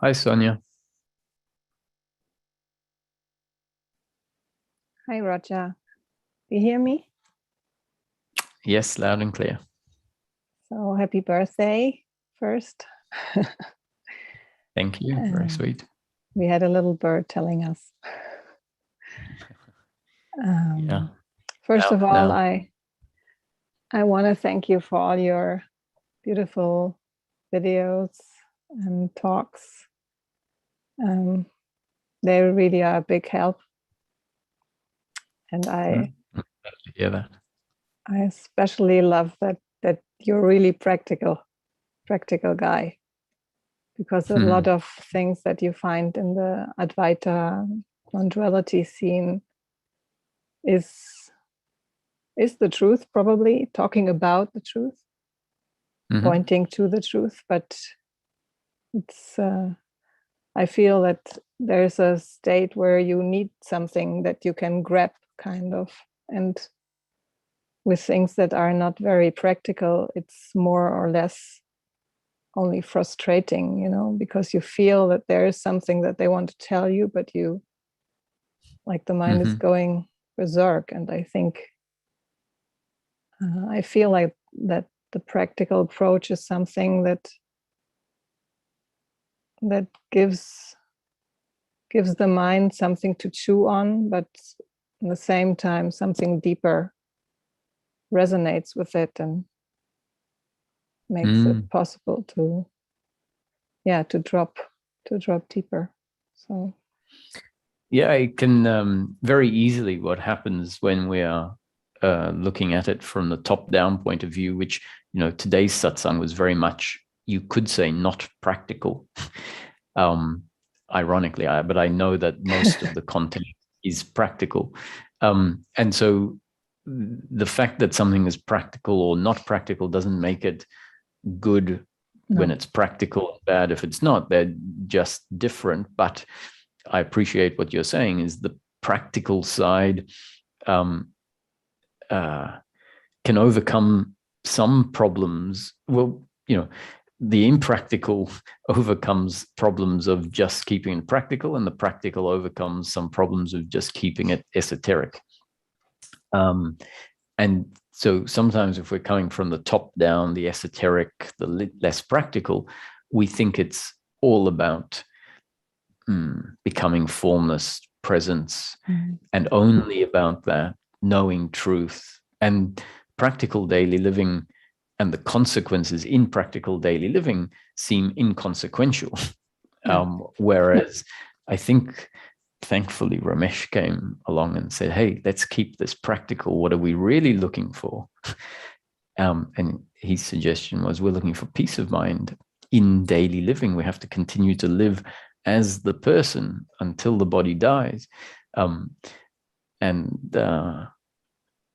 Hi, Sonia. Hi, Roger. You hear me? Yes, loud and clear. So happy birthday first. Thank you. Very sweet. We had a little bird telling us. Yeah. First of all, I want to thank you for all your beautiful videos and talks. They really are a big help. And I hear that. I especially love that you're really practical guy, because a lot of things that you find in the Advaita non-duality scene is the truth, probably talking about the truth, pointing to the truth, but it's I feel that there's a state where you need something that you can grab, kind of, and with things that are not very practical, it's more or less only frustrating, because you feel that there is something that they want to tell you, but you, like, the mind is going berserk. And I think I feel like that the practical approach is something that gives the mind something to chew on, but at the same time something deeper resonates with it and makes it possible to drop deeper. So yeah, it can very easily, what happens when we are looking at it from the top-down point of view, which today's satsang was very much, you could say, not practical. Ironically, but I know that most of the content is practical, and so the fact that something is practical or not practical doesn't make it good. When it's practical and bad if it's not. They're just different. But I appreciate what you're saying is the practical side can overcome some problems. Well, the impractical overcomes problems of just keeping it practical, and the practical overcomes some problems of just keeping it esoteric. And so sometimes if we're coming from the top down, the esoteric, the less practical, we think it's all about becoming formless presence, and only about that, knowing truth. And practical daily living and the consequences in practical daily living seem inconsequential. Whereas I think, thankfully, Ramesh came along and said, hey, let's keep this practical. What are we really looking for? And his suggestion was, we're looking for peace of mind in daily living. We have to continue to live as the person until the body dies.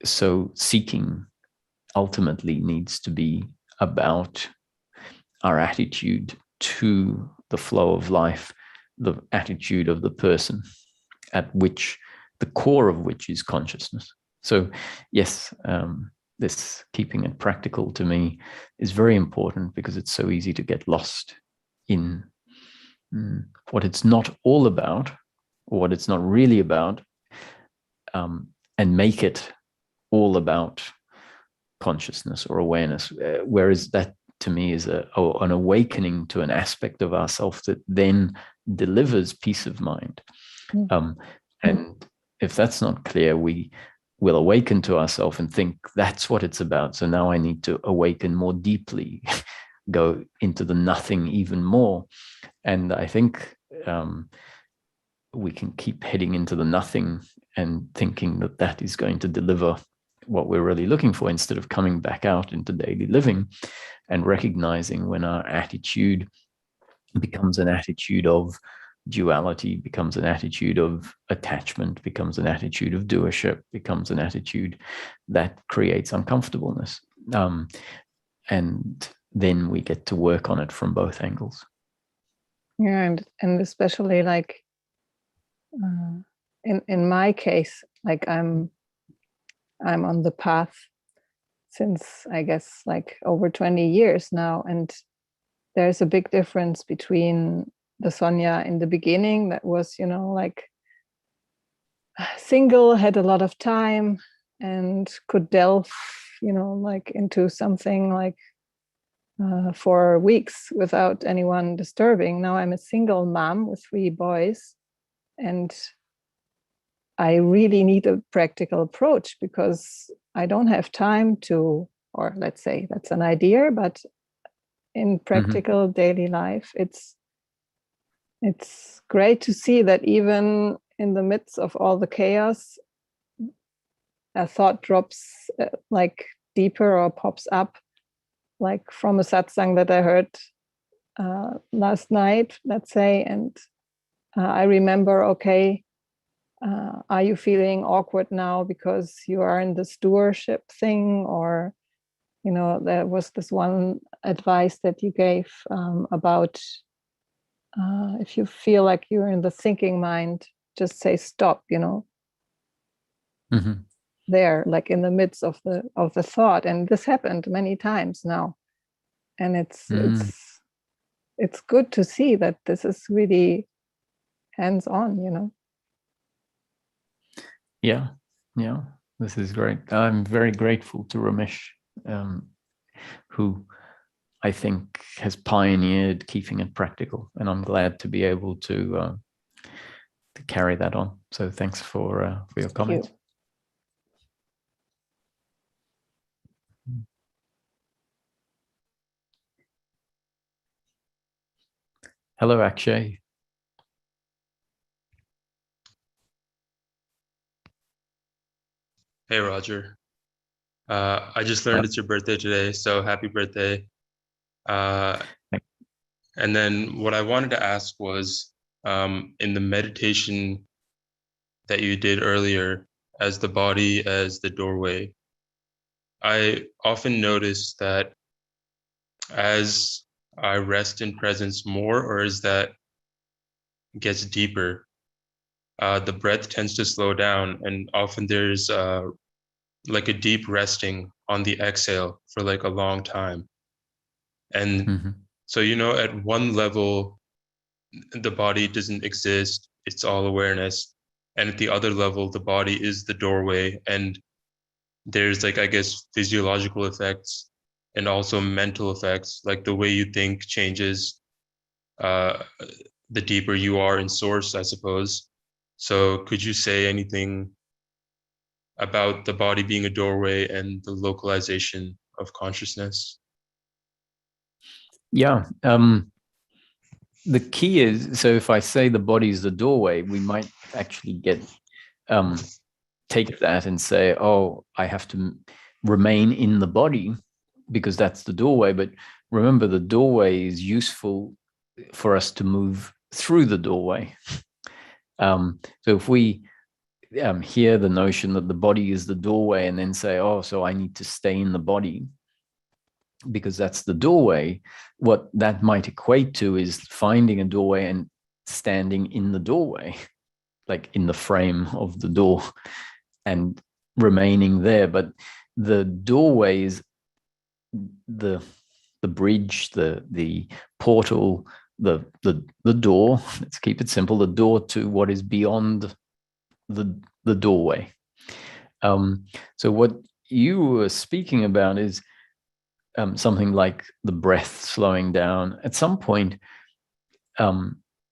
So seeking ultimately needs to be about our attitude to the flow of life, the attitude of the person, at which the core of which is consciousness. So yes, this keeping it practical to me is very important, because it's so easy to get lost in what it's not all about, or what it's not really about, and make it all about consciousness or awareness, whereas that to me is an awakening to an aspect of ourselves that then delivers peace of mind. And if that's not clear, we will awaken to ourselves and think that's what it's about. So now I need to awaken more deeply, go into the nothing even more. And I think we can keep heading into the nothing and thinking that that is going to deliver what we're really looking for, instead of coming back out into daily living and recognizing when our attitude becomes an attitude of duality, becomes an attitude of attachment, becomes an attitude of doership, becomes an attitude that creates uncomfortableness. And then we get to work on it from both angles. Yeah, and especially like in my case, like I'm on the path since, I guess, like over 20 years now, and there's a big difference between the Sonia in the beginning that was, you know, like single, had a lot of time and could delve, you know, like into something like for weeks without anyone disturbing. Now I'm a single mom with 3 boys, and I really need a practical approach, because I don't have time to, or let's say that's an idea, but in practical daily life, it's great to see that even in the midst of all the chaos, a thought drops like deeper or pops up, like from a satsang that I heard last night, let's say, and I remember, okay, are you feeling awkward now because you are in this doership thing? Or, you know, there was this one advice that you gave about if you feel like you're in the thinking mind, just say stop, you know, there, like in the midst of the thought. And this happened many times now. And it's good to see that this is really hands-on, you know. Yeah, this is great. I'm very grateful to Ramesh, who I think has pioneered keeping it practical, and I'm glad to be able to carry that on. So thanks for your comments. Hello, Akshay. Hey, Roger. I just learned it's your birthday today, so happy birthday. And then what I wanted to ask was, in the meditation that you did earlier, as the body as the doorway, I often notice that as I rest in presence more, or as that gets deeper, the breath tends to slow down, and often there's like a deep resting on the exhale for like a long time. And so, you know, at one level, the body doesn't exist, it's all awareness. And at the other level, the body is the doorway. And there's like, I guess, physiological effects and also mental effects, like the way you think changes the deeper you are in source, I suppose. So could you say anything about the body being a doorway and the localization consciousness? Yeah. The key is, so if I say the body is the doorway, we might actually take that and say, oh, I have to remain in the body because that's the doorway. But remember, the doorway is useful for us to move through the doorway. So if we hear the notion that the body is the doorway and then say, oh, so I need to stay in the body because that's the doorway, what that might equate to is finding a doorway and standing in the doorway, like in the frame of the door, and remaining there. But the doorway is the bridge, the portal, the door. Let's keep it simple. The door to what is beyond the doorway. So what you were speaking about is something like the breath slowing down. At some point,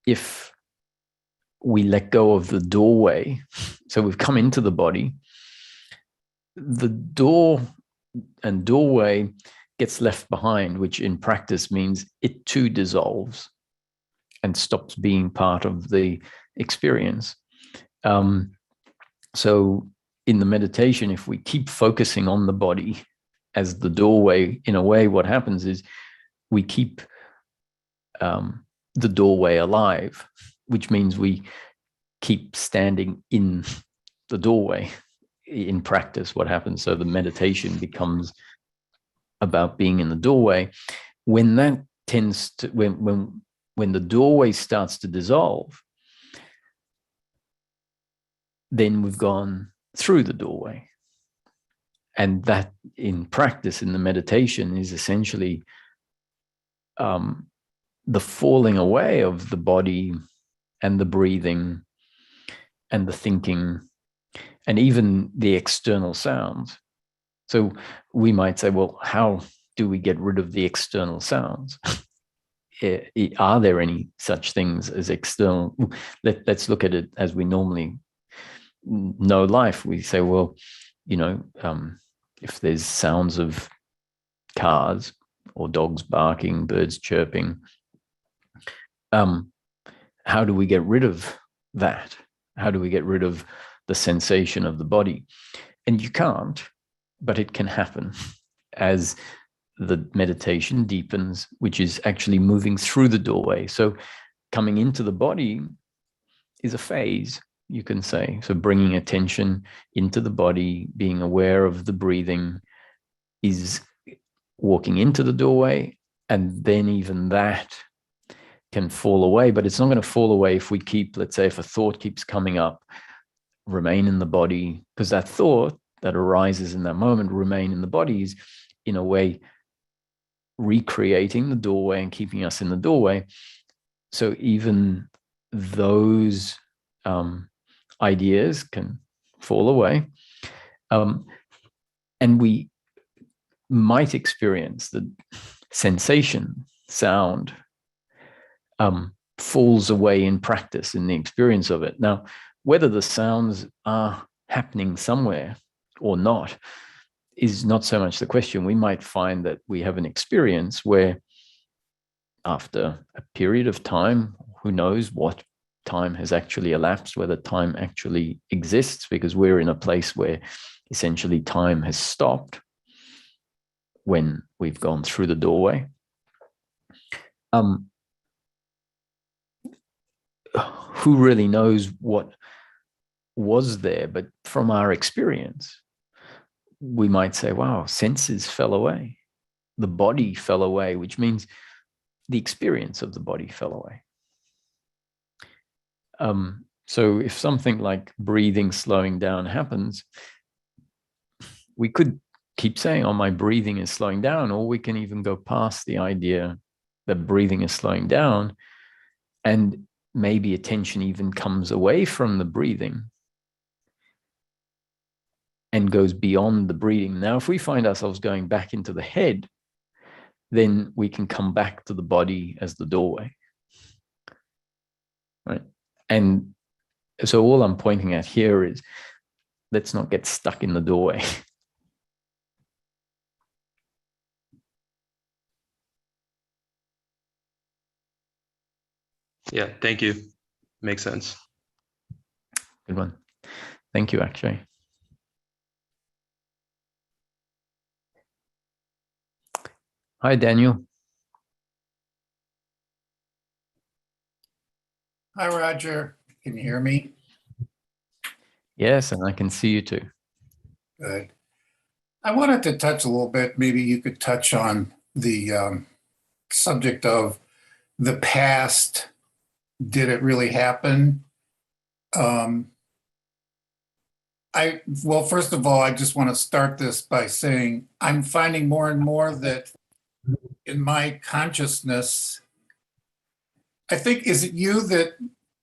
if we let go of the doorway, so we've come into the body, the door and doorway gets left behind, which in practice means it too dissolves and stops being part of the experience. So in the meditation, if we keep focusing on the body as the doorway, in a way, what happens is we keep the doorway alive, which means we keep standing in the doorway. In practice, what happens, so the meditation becomes about being in the doorway. When that tends to, when the doorway starts to dissolve, then we've gone through the doorway. And that in practice, in the meditation, is essentially the falling away of the body and the breathing and the thinking and even the external sounds. So we might say, well, how do we get rid of the external sounds? Are there any such things as external? Let's look at it as we normally know life. We say, well, if there's sounds of cars or dogs barking, birds chirping, how do we get rid of that? How do we get rid of the sensation of the body? And you can't, but it can happen as the meditation deepens, which is actually moving through the doorway. So coming into the body is a phase, you can say. So bringing attention into the body, being aware of the breathing, is walking into the doorway. And then even that can fall away, but it's not going to fall away if we keep, let's say, if a thought keeps coming up, remain in the body, because that thought that arises in that moment, remain in the body, is in a way recreating the doorway and keeping us in the doorway. So even those ideas can fall away. And we might experience the sensation, sound, falls away in practice, in the experience of it. Now, whether the sounds are happening somewhere or not is not so much the question. We might find that we have an experience where after a period of time, who knows what time has actually elapsed, whether time actually exists, because we're in a place where essentially time has stopped when we've gone through the doorway. Who really knows what was there? But from our experience, we might say, wow, senses fell away. The body fell away, which means the experience of the body fell away. So if something like breathing slowing down happens, we could keep saying, oh, my breathing is slowing down, or we can even go past the idea that breathing is slowing down, and maybe attention even comes away from the breathing and goes beyond the breathing. Now, if we find ourselves going back into the head, then we can come back to the body as the doorway, right? And so all I'm pointing at here is, let's not get stuck in the doorway. Yeah, thank you. Makes sense. Good one. Thank you, Akshay. Hi, Daniel. Hi, Roger. Can you hear me? Yes, and I can see you too. Good. I wanted to touch a little bit. Maybe you could touch on the subject of the past. Did it really happen? Well, first of all, I just want to start this by saying I'm finding more and more that in my consciousness, I think, is it you that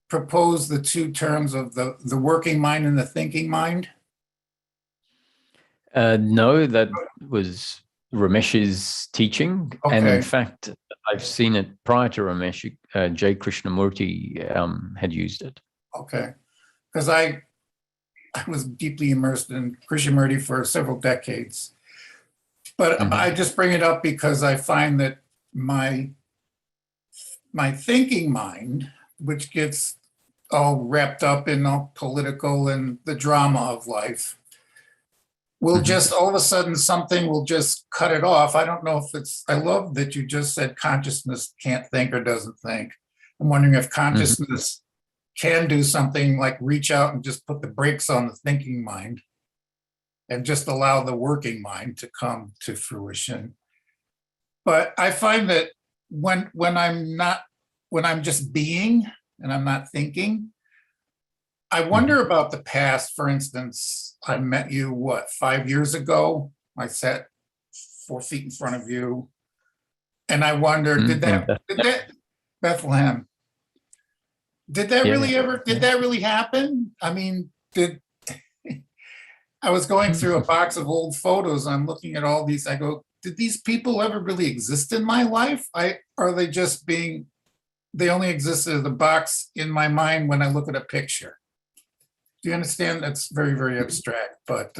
proposed the two terms of the working mind and the thinking mind? No, that was Ramesh's teaching. And in Okay. fact, I've seen it prior to Ramesh. J. Krishnamurti had used it. Okay. Because I was deeply immersed in Krishnamurti for several decades. But I just bring it up because I find that my thinking mind, which gets all wrapped up in all political and the drama of life, will just all of a sudden something will just cut it off. I don't know if it's, I love that you just said consciousness can't think or doesn't think. I'm wondering if consciousness can do something like reach out and just put the brakes on the thinking mind and just allow the working mind to come to fruition. But I find that when I'm just being and I'm not thinking, I wonder about the past. For instance, I met you, 5 years ago? I sat 4 feet in front of you. And I wonder, did that Bethlehem, did that really happen? I mean, I was going through a box of old photos. I'm looking at all these. I go, did these people ever really exist in my life? Are they just they only existed as a box in my mind when I look at a picture? Do you understand? That's very, very abstract, but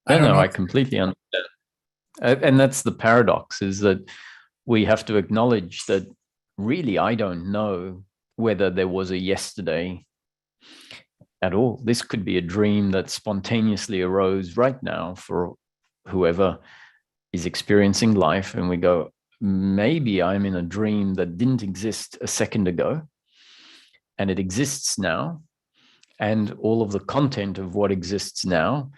I completely understand. And that's the paradox, is that we have to acknowledge that really I don't know whether there was a yesterday at all. This could be a dream that spontaneously arose right now for whoever is experiencing life, and we go, maybe I'm in a dream that didn't exist a second ago, and it exists now, and all of the content of what exists now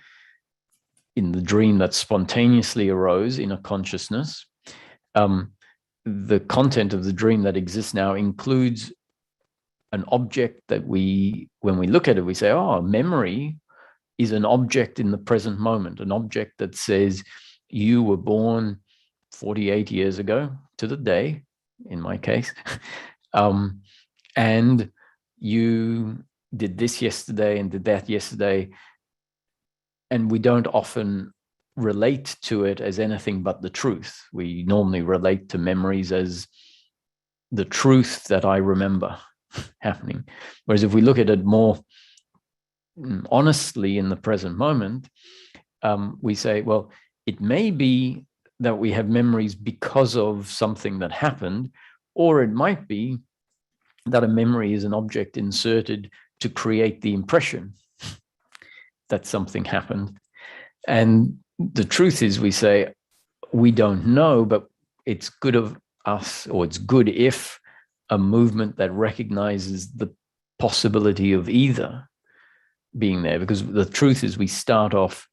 in the dream that spontaneously arose in a consciousness, the content of the dream that exists now includes an object that when we look at it, we say, oh, memory is an object in the present moment, an object that says you were born 48 years ago to the day, in my case, and you did this yesterday and did that yesterday. And we don't often relate to it as anything but the truth. We normally relate to memories as the truth that I remember happening. Whereas if we look at it more honestly in the present moment, we say, well, it may be that we have memories because of something that happened, or it might be that a memory is an object inserted to create the impression that something happened. And the truth is, we say, we don't know, but it's good of us, or it's good if a movement that recognizes the possibility of either being there, because the truth is we start off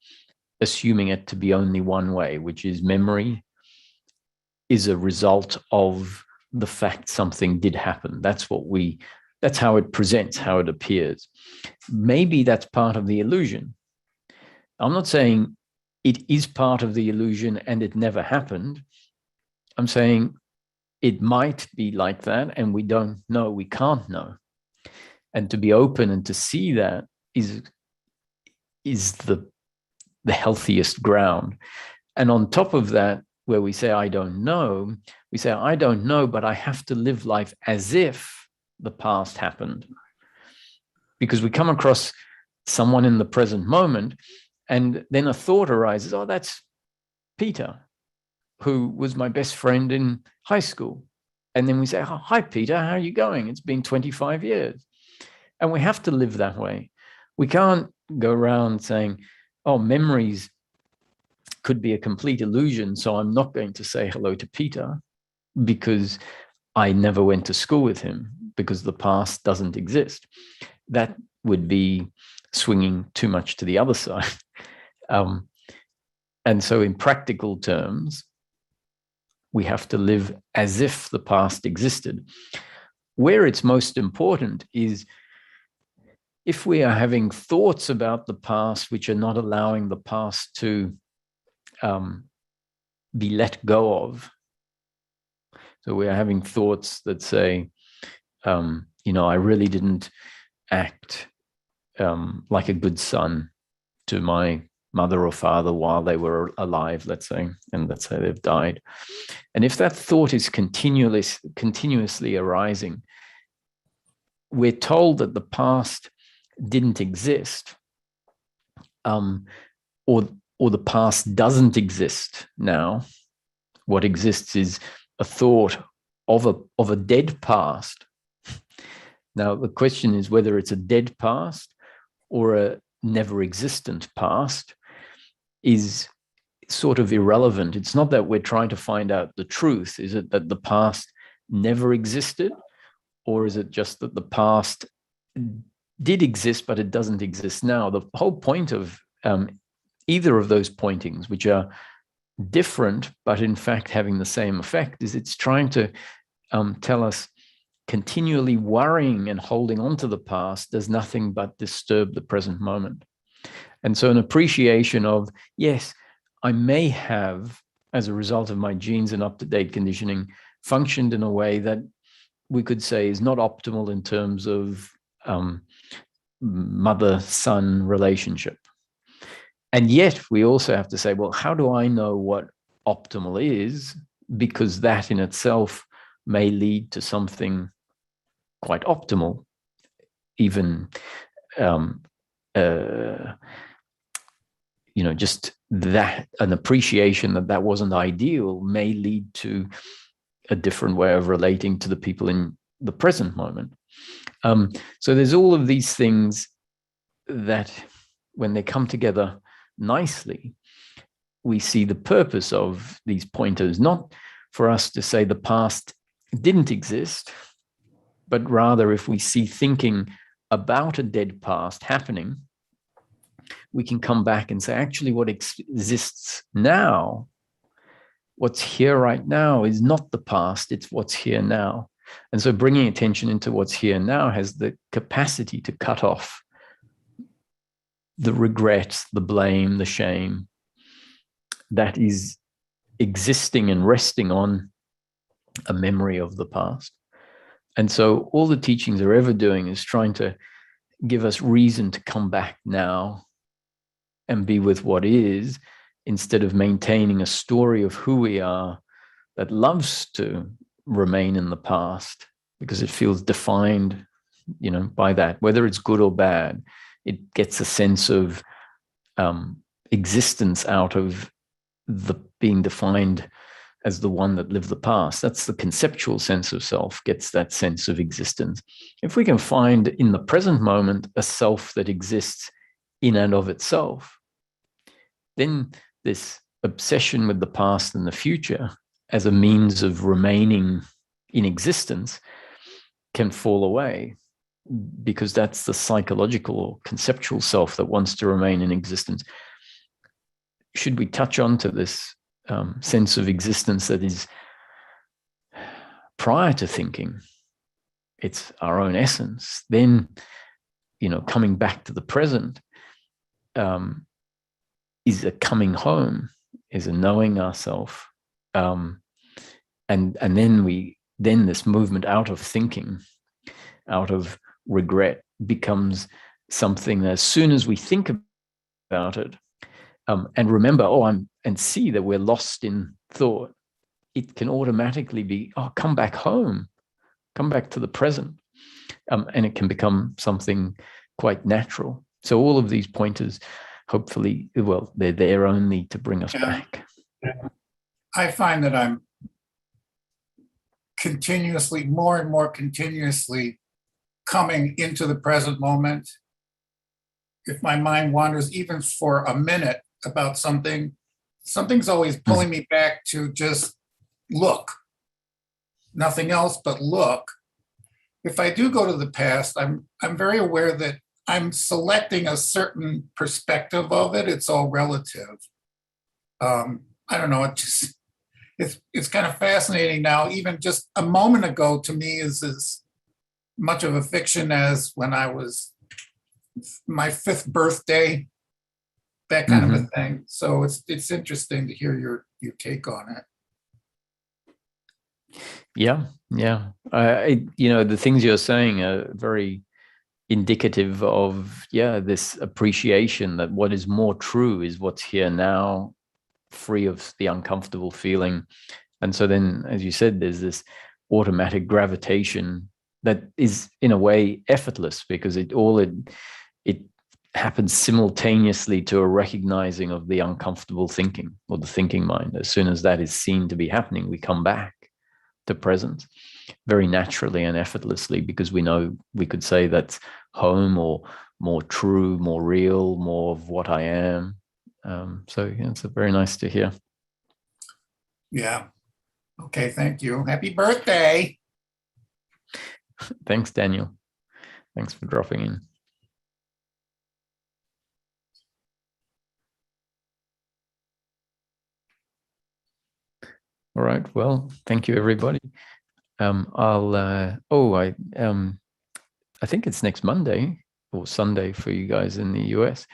assuming it to be only one way, which is memory is a result of the fact something did happen. That's how it presents, how it appears. Maybe that's part of the illusion. I'm not saying it is part of the illusion and it never happened. I'm saying it might be like that and we don't know, we can't know. And to be open and to see that is the healthiest ground. And on top of that, where we say, I don't know, we say, I don't know, but I have to live life as if the past happened. Because we come across someone in the present moment, and then a thought arises, oh, that's Peter, who was my best friend in high school. And then we say, oh, hi, Peter, how are you going? It's been 25 years. And we have to live that way. We can't go around saying, oh, memories could be a complete illusion, so I'm not going to say hello to Peter because I never went to school with him, because the past doesn't exist. That would be swinging too much to the other side. And so in practical terms, we have to live as if the past existed. Where it's most important is if we are having thoughts about the past which are not allowing the past to be let go of. So we are having thoughts that say, I really didn't act like a good son to my mother or father while they were alive, let's say, and let's say they've died. And if that thought is continuously arising, we're told that the past didn't exist, or the past doesn't exist now. What exists is a thought of a dead past. Now, the question is whether it's a dead past or a never existent past is sort of irrelevant. It's not that we're trying to find out the truth. Is it that the past never existed? Or is it just that the past did exist, but it doesn't exist now? The whole point of either of those pointings, which are different, but in fact having the same effect, is it's trying to tell us continually worrying and holding on to the past does nothing but disturb the present moment. And so an appreciation of, yes, I may have, as a result of my genes and up-to-date conditioning, functioned in a way that we could say is not optimal in terms of mother-son relationship. And yet we also have to say, well, how do I know what optimal is? Because that in itself may lead to something quite optimal. Even, just that, an appreciation that wasn't ideal may lead to a different way of relating to the people in the present moment. So there's all of these things that when they come together nicely, we see the purpose of these pointers, not for us to say the past didn't exist, but rather if we see thinking about a dead past happening, we can come back and say, actually what exists now, what's here right now is not the past, it's what's here now. And so bringing attention into what's here now has the capacity to cut off the regret, the blame, the shame that is existing and resting on a memory of the past. And so all the teachings are ever doing is trying to give us reason to come back now and be with what is, instead of maintaining a story of who we are that loves to remain in the past because it feels defined, by that, whether it's good or bad. It gets a sense of existence out of the being defined as the one that lived the past. That's the conceptual sense of self, gets that sense of existence. If we can find in the present moment a self that exists in and of itself, then this obsession with the past and the future as a means of remaining in existence can fall away, because that's the psychological or conceptual self that wants to remain in existence. Should we touch on to this sense of existence that is prior to thinking, it's our own essence, then, coming back to the present is a coming home, is a knowing ourselves. And then this movement out of thinking, out of regret, becomes something that as soon as we think about it, and remember, and see that we're lost in thought, it can automatically be, come back home, come back to the present. And it can become something quite natural. So all of these pointers, hopefully, they're there only to bring us back. I find that I'm continuously, more and more continuously coming into the present moment. If my mind wanders even for a minute about something, something's always pulling me back to just look, nothing else but look. If I do go to the past, I'm very aware that I'm selecting a certain perspective of it. It's all relative. I don't know. It's kind of fascinating now. Even just a moment ago, to me, is as much of a fiction as when I was my 5th birthday, that kind of a thing. So it's interesting to hear your take on it. Yeah. The things you're saying are very indicative of, this appreciation that what is more true is what's here now, free of the uncomfortable feeling. And so then, as you said, there's this automatic gravitation that is in a way effortless, because it happens simultaneously to a recognizing of the uncomfortable thinking or the thinking mind. As soon as that is seen to be happening, we come back to presence very naturally and effortlessly, because we know we could say that's home, or more true, more real, more of what I am. It's very nice to hear. Yeah. Okay, thank you. Happy birthday. Thanks, Daniel. Thanks for dropping in. All right. Well, thank you, everybody. I think it's next Monday or Sunday for you guys in the US,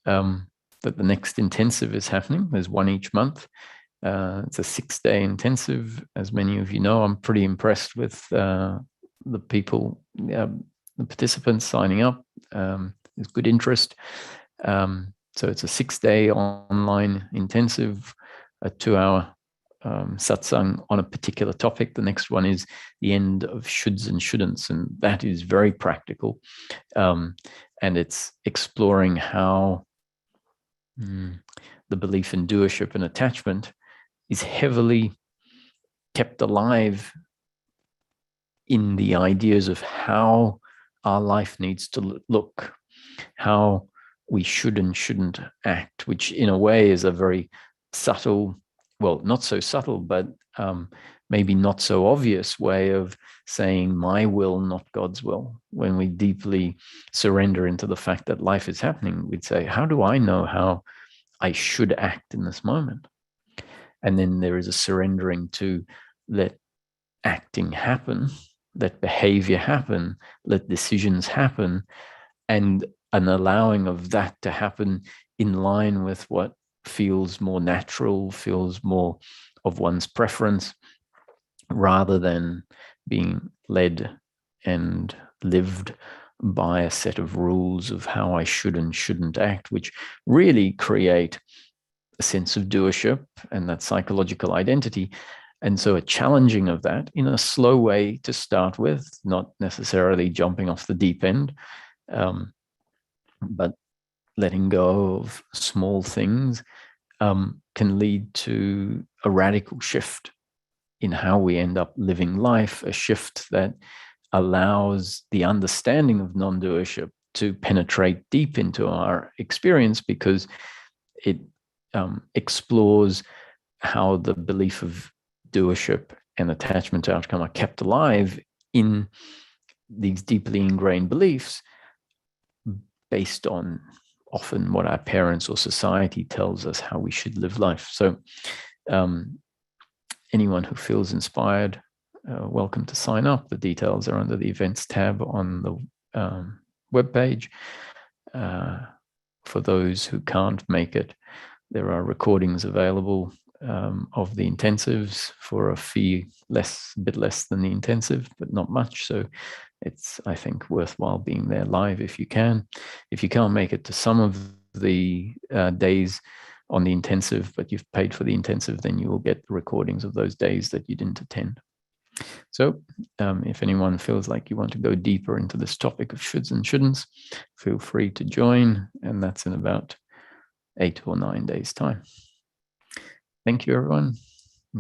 that the next intensive is happening. There's one each month. It's a 6-day intensive. As many of you know, I'm pretty impressed with the people, the participants signing up. There's good interest. So it's a 6-day online intensive, a 2-hour satsang on a particular topic. The next one is the end of shoulds and shouldn'ts, and that is very practical. And it's exploring how the belief in doership and attachment is heavily kept alive in the ideas of how our life needs to look, how we should and shouldn't act, which in a way is a very subtle, well, not so subtle, but maybe not so obvious way of saying my will, not God's will. When we deeply surrender into the fact that life is happening, we'd say, how do I know how I should act in this moment? And then there is a surrendering to let acting happen, let behavior happen, let decisions happen, and an allowing of that to happen in line with what feels more natural, feels more of one's preference, rather than being led and lived by a set of rules of how I should and shouldn't act, which really create a sense of doership and that psychological identity. And so a challenging of that in a slow way to start with, not necessarily jumping off the deep end, but letting go of small things can lead to a radical shift in how we end up living life, a shift that allows the understanding of non-doership to penetrate deep into our experience, because it explores how the belief of doership and attachment to outcome are kept alive in these deeply ingrained beliefs based on often what our parents or society tells us how we should live life. So anyone who feels inspired, welcome to sign up. The details are under the events tab on the webpage. For those who can't make it, there are recordings available of the intensives for a fee a bit less than the intensive, but not much. So it's, I think, worthwhile being there live if you can. If you can't make it to some of the days on the intensive, but you've paid for the intensive, then you will get the recordings of those days that you didn't attend. So if anyone feels like you want to go deeper into this topic of shoulds and shouldn'ts, feel free to join, and that's in about 8 or 9 days' time. Thank you, everyone.